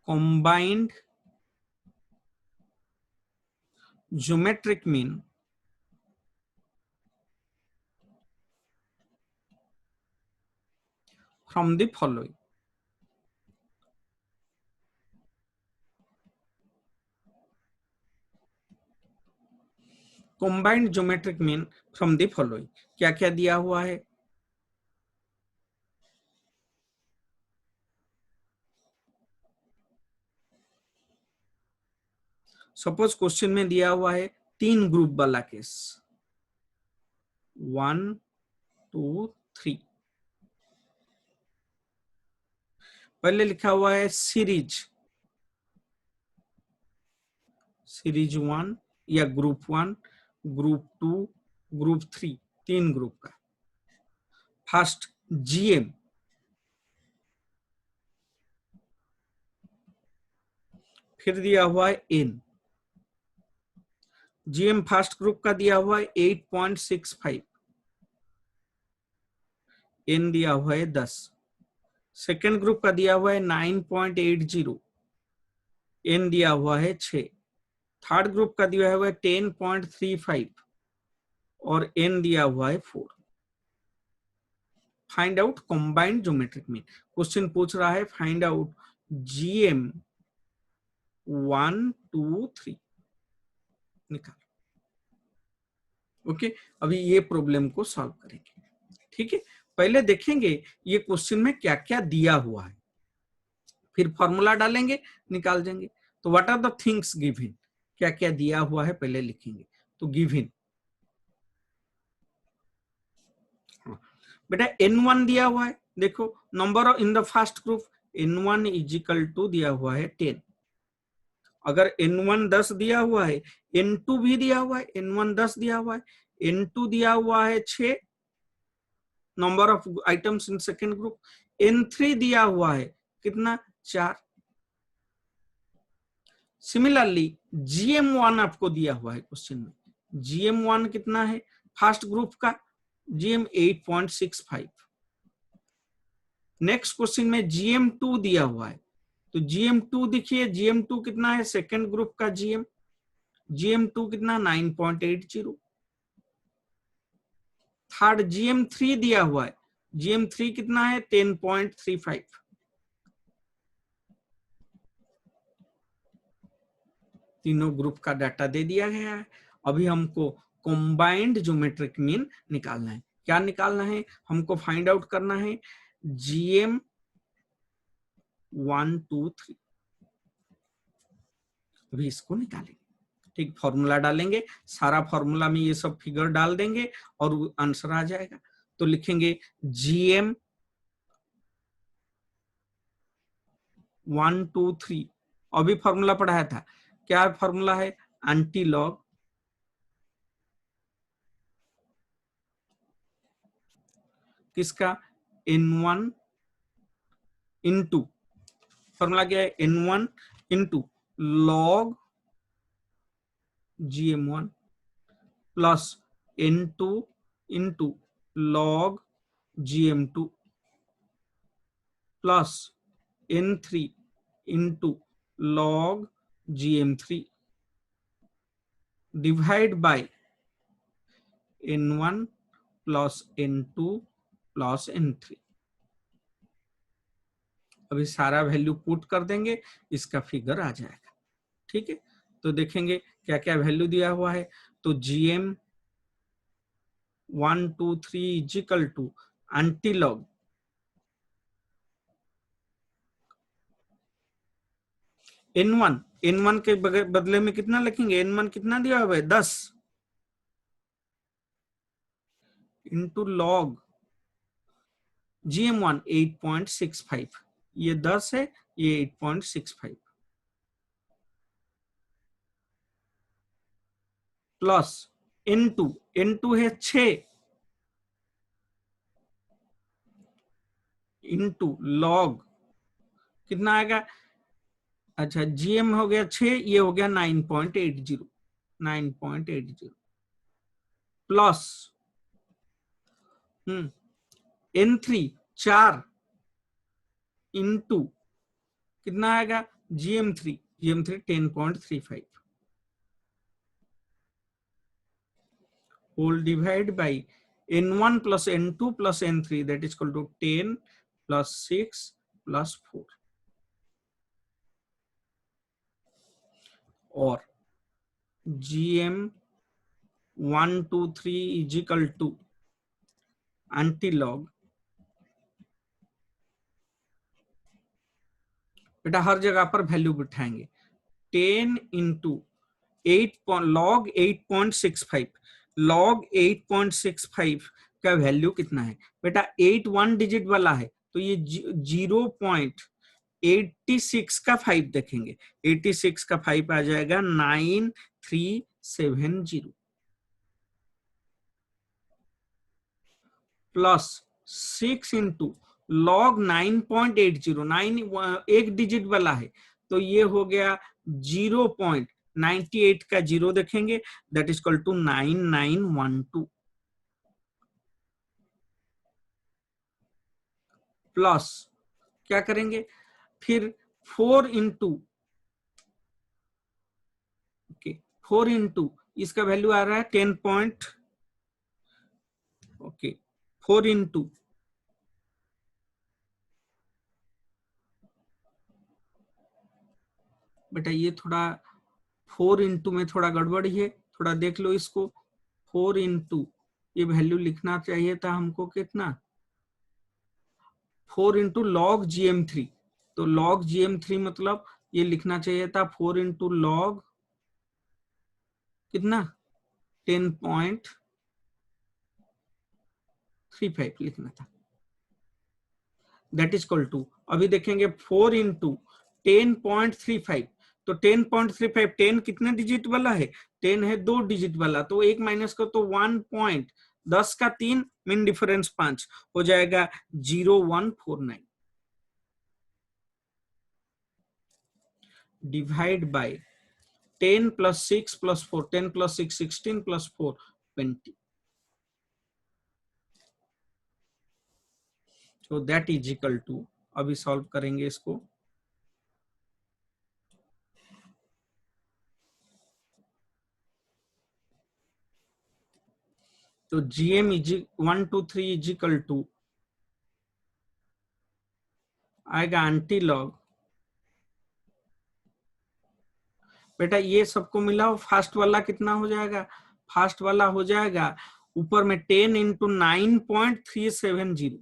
combined geometric mean from the following. combined geometric mean from the following, क्या क्या दिया हुआ है? सपोज क्वेश्चन में दिया हुआ है 3 ग्रुप वाला केस 1 2 3। पहले लिखा हुआ है सीरीज 1 या ग्रुप 1, ग्रुप 2, ग्रुप 3, 3 ग्रुप का। फर्स्ट जीएम, फिर दिया हुआ है एन। जीएम फर्स्ट ग्रुप का दिया हुआ है 8.65, एन दिया हुआ है 10। सेकेंड ग्रुप का दिया हुआ है 9.80, एन दिया हुआ है 6। थर्ड ग्रुप का दिया हुआ है 10.35 और एन दिया हुआ है 4। Find out combined geometric mean. Question पूछ रहा है फाइंड आउट जीएम 1 2 3 निकाल। ओके, अभी ये प्रॉब्लम को सॉल्व करेंगे। ठीक है, पहले देखेंगे ये क्वेश्चन में क्या क्या दिया हुआ है, फिर फॉर्मूला डालेंगे, निकाल देंगे। तो what are the things given, क्या क्या दिया हुआ है पहले लिखेंगे। तो गिवन बेटा n1 दिया हुआ है, देखो number in the first group n1 is equal to दिया हुआ है 10। अगर n1 10 दिया हुआ है, n2 भी दिया हुआ है, n1 10 दिया हुआ है, n2 दिया हुआ है 6 number of items in second group, n3 दिया हुआ है कितना 4। सिमिलरली GM1 आपको दिया हुआ है क्वेश्चन में, GM1 कितना है फर्स्ट ग्रुप का, GM 8.65। नेक्स्ट क्वेश्चन में GM2 दिया हुआ है, तो GM2 देखिए GM2 कितना है सेकेंड ग्रुप का GM2 कितना 9.80। थर्ड GM3 दिया हुआ है, GM3 कितना है 10.35। तीनों ग्रुप का डाटा दे दिया गया है। अभी हमको कॉम्बाइंड ज्योमेट्रिक मीन निकालना है। क्या निकालना है? हमको फाइंड आउट करना है GM 1 2 3। अभी इसको निकालेंगे। ठीक, फॉर्मूला डालेंगे, सारा फॉर्मूला में ये सब फिगर डाल देंगे और आंसर आ जाएगा। तो लिखेंगे GM 1 2 3 अभी फॉर्मूला पढ़ाया था, क्या फॉर्मूला है? एंटी लॉग किसका? N1 इंटू, फॉर्मूला क्या है? N1 into log GM1 plus N2 into log GM2 plus N3 into log GM3 divide by N1 plus N2 plus N3। अभी सारा वैल्यू पुट कर देंगे, इसका फिगर आ जाएगा। ठीक है, तो देखेंगे क्या क्या वैल्यू दिया हुआ है। तो GM 1 2 3 is equal to antilog N1 के बदले में कितना लिखेंगे? N1 कितना दिया हुआ है? 10 इंटू लॉग GM1 8.65, ये 10 है, ये 8.65 प्लस N2 है 6 इंटू लॉग कितना आएगा? अच्छा, GM हो गया 6, ये हो गया 9.80 प्लस N3 4 इंटू कितना आएगा? GM3 10.35 whole divide by N1 plus N2 plus N3, that is equal to 10 plus 6 plus 4 और GM 1 2 3 is equal to antilog, बेटा हर जगह पर वैल्यू बिठाएंगे। 10 इंटू 8 लॉग 8.65, लॉग 8.65 का वैल्यू कितना है बेटा? 8 1 डिजिट वाला है, तो ये 0.86 का 5 देखेंगे, 86 का 5 आ जाएगा 9370 प्लस 6 इंटू लॉग 9.80, 9 एक डिजिट वाला है, तो ये हो गया 0.98 का 0 देखेंगे, that is equal to 9912 plus क्या करेंगे फिर 4 इंटू, ओके 4 इंटू इसका वैल्यू आ रहा है 10 पॉइंट, ओके 4 इंटू बेटा ये थोड़ा 4 इंटू में थोड़ा गड़बड़ी है, थोड़ा देख लो इसको। 4 इंटू ये वैल्यू लिखना चाहिए था हमको कितना? 4 इंटू लॉग GM3, तो लॉग GM3 मतलब ये लिखना चाहिए था 4 इंटू लॉग कितना? 10.35 लिखना था, दैट इज इक्वल टू, अभी देखेंगे 4 इंटू 10.35, तो 10.35 10 कितने डिजिट वाला है? 10 है 2 डिजिट वाला, तो एक माइनस को तो 1 पॉइंट, 10 का 3 मीन डिफरेंस 5 हो जाएगा 0149 divide by 10 plus 6 plus 4, 10 plus 6 16 plus 4 20, so that is equal to, अभी सॉल्व करेंगे इसको, तो GM is 1 2 3 is equal to आएगा एंटी लॉग, बेटा ये सबको मिलाओ, फास्ट वाला कितना हो जाएगा? फास्ट वाला हो जाएगा ऊपर में 10 इंटू 9.370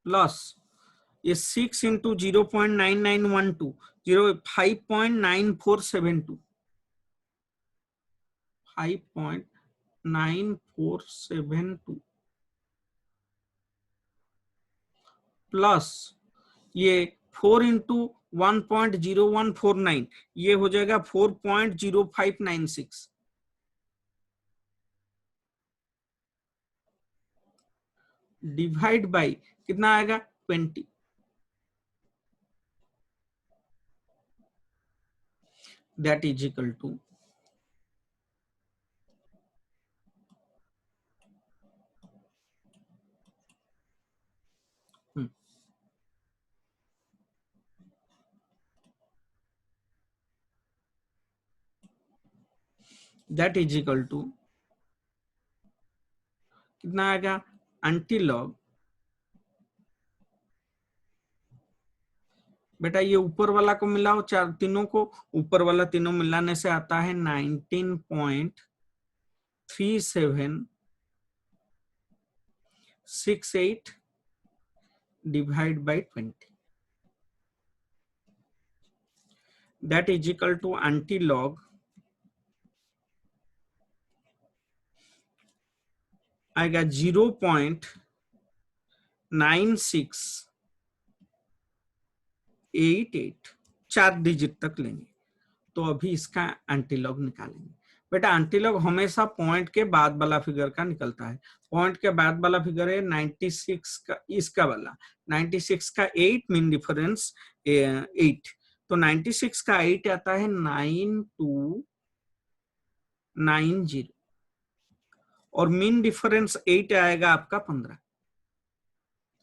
प्लस ये 6 इंटू 0.9912, 5.9472, 5.9472 प्लस ये 4 इंटू 1.0149, ये हो जाएगा 4.0596 डिवाइड बाई कितना आएगा 20। That is equal to that is equal to कितना आएगा एंटी लॉग, बेटा ये ऊपर वाला को मिलाओ, चार तीनों को, ऊपर वाला तीनों मिलाने से आता है 19.3768 divide by 20। That is equal to anti log आएगा 0.9688, 4 डिजिट तक लेंगे। तो अभी इसका एंटीलॉग निकालेंगे। बेटा एंटीलॉग हमेशा पॉइंट के बाद वाला फिगर का निकलता है। पॉइंट के बाद वाला फिगर है 96 का, इसका वाला 96 का 8, मीन डिफरेंस 8, तो 96 का 8 आता है 9290 और मीन डिफरेंस 8 आएगा आपका 15,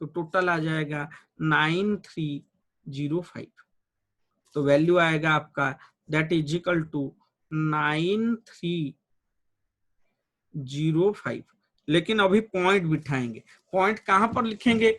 तो टोटल आ जाएगा 9305। तो वैल्यू आएगा आपका दैट इज इक्वल टू 9305। लेकिन अभी पॉइंट बिठाएंगे। पॉइंट कहां पर लिखेंगे,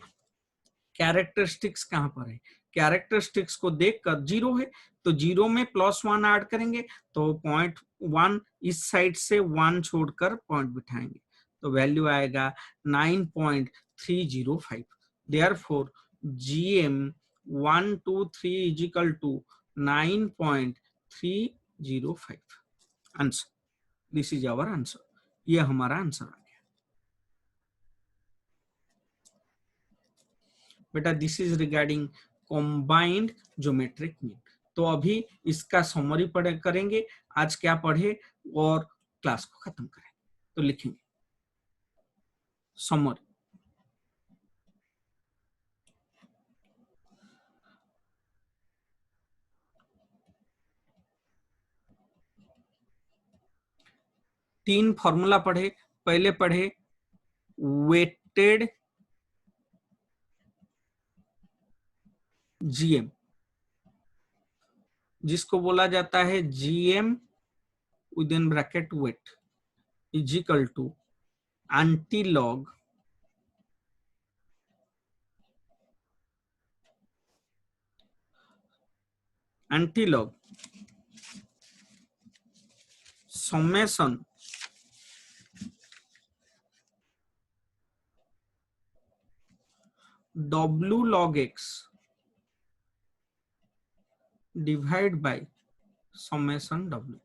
कैरेक्टरिस्टिक्स कहां पर है, कैरेक्टरिस्टिक्स को देखकर 0 है तो 0 में +1 ऐड करेंगे, तो 0.1 इस साइड से 1 छोड़कर पॉइंट बिठाएंगे, तो वैल्यू आएगा 9.305। Therefore GM123 is equal to 9.305। Answer, this is our answer, ये हमारा आंसर आ गया। बेटा this is regarding combined geometric mean. तो अभी इसका समरी पढ़े करेंगे, आज क्या पढ़े और क्लास को खत्म करें। तो लिखेंगे समरी। तीन फॉर्मूला पढ़े, पहले पढ़े वेटेड जीएम, जिसको बोला जाता है GM with in bracket weight is equal to anti log summation W log x divide by summation W।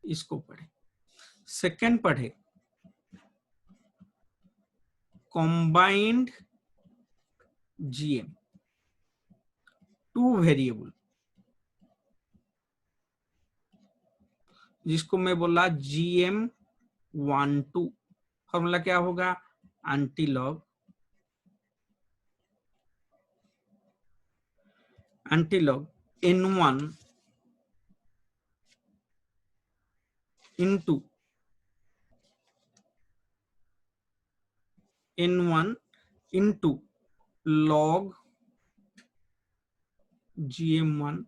इसको पढ़े। सेकेंड पढ़े कॉम्बाइंड जीएम, 2 वेरिएबल, जिसको मैं बोला GM12। फॉर्मूला क्या होगा, anti log N1 into log GM1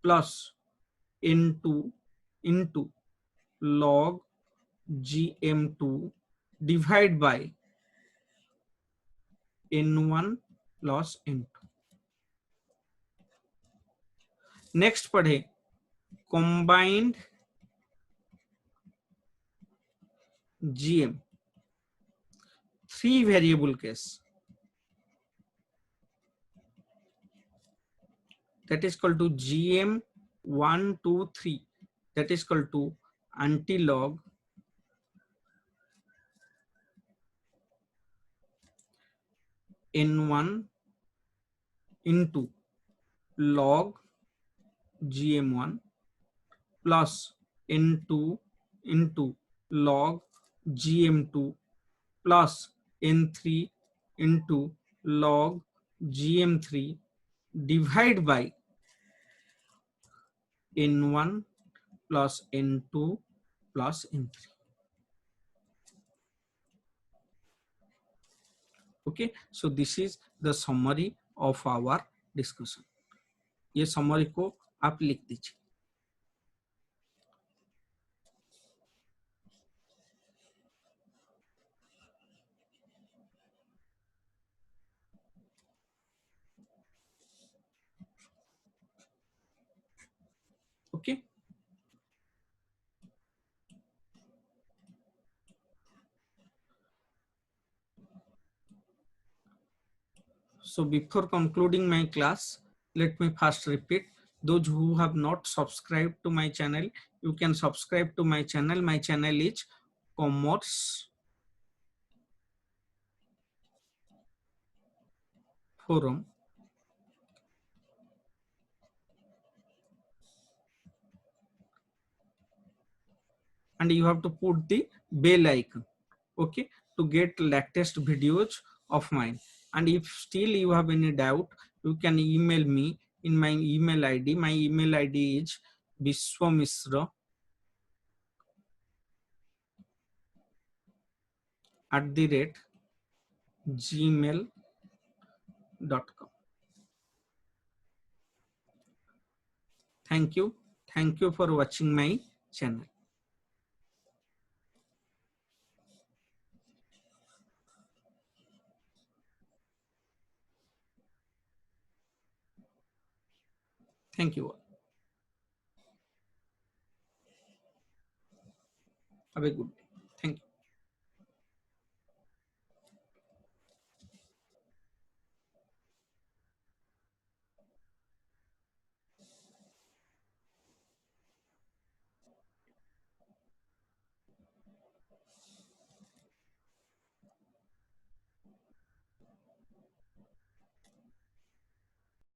plus N2 into log GM2 divide by N1 plus N2। Next पढ़े combined GM, 3 variable case, that is equal to GM123, that is equal to anti-log n1 into log gm1 plus n2 into log gm2 plus n3 into log gm3 divide by n1 plus n2 plus n3. Okay, so this is the summary of our discussion. ये summary को आप लिख दीजिए. Okay. So before concluding my class, let me first repeat. Those who have not subscribed to my channel, you can subscribe to my channel. My channel is Commerce Forum, and you have to put the bell icon, okay, to get latest videos of mine. And if still you have any doubt, you can email me in my email id. My email id is biswamisra@gmail.com. Thank you. Thank you for watching my channel. Thank you all. Have a good day.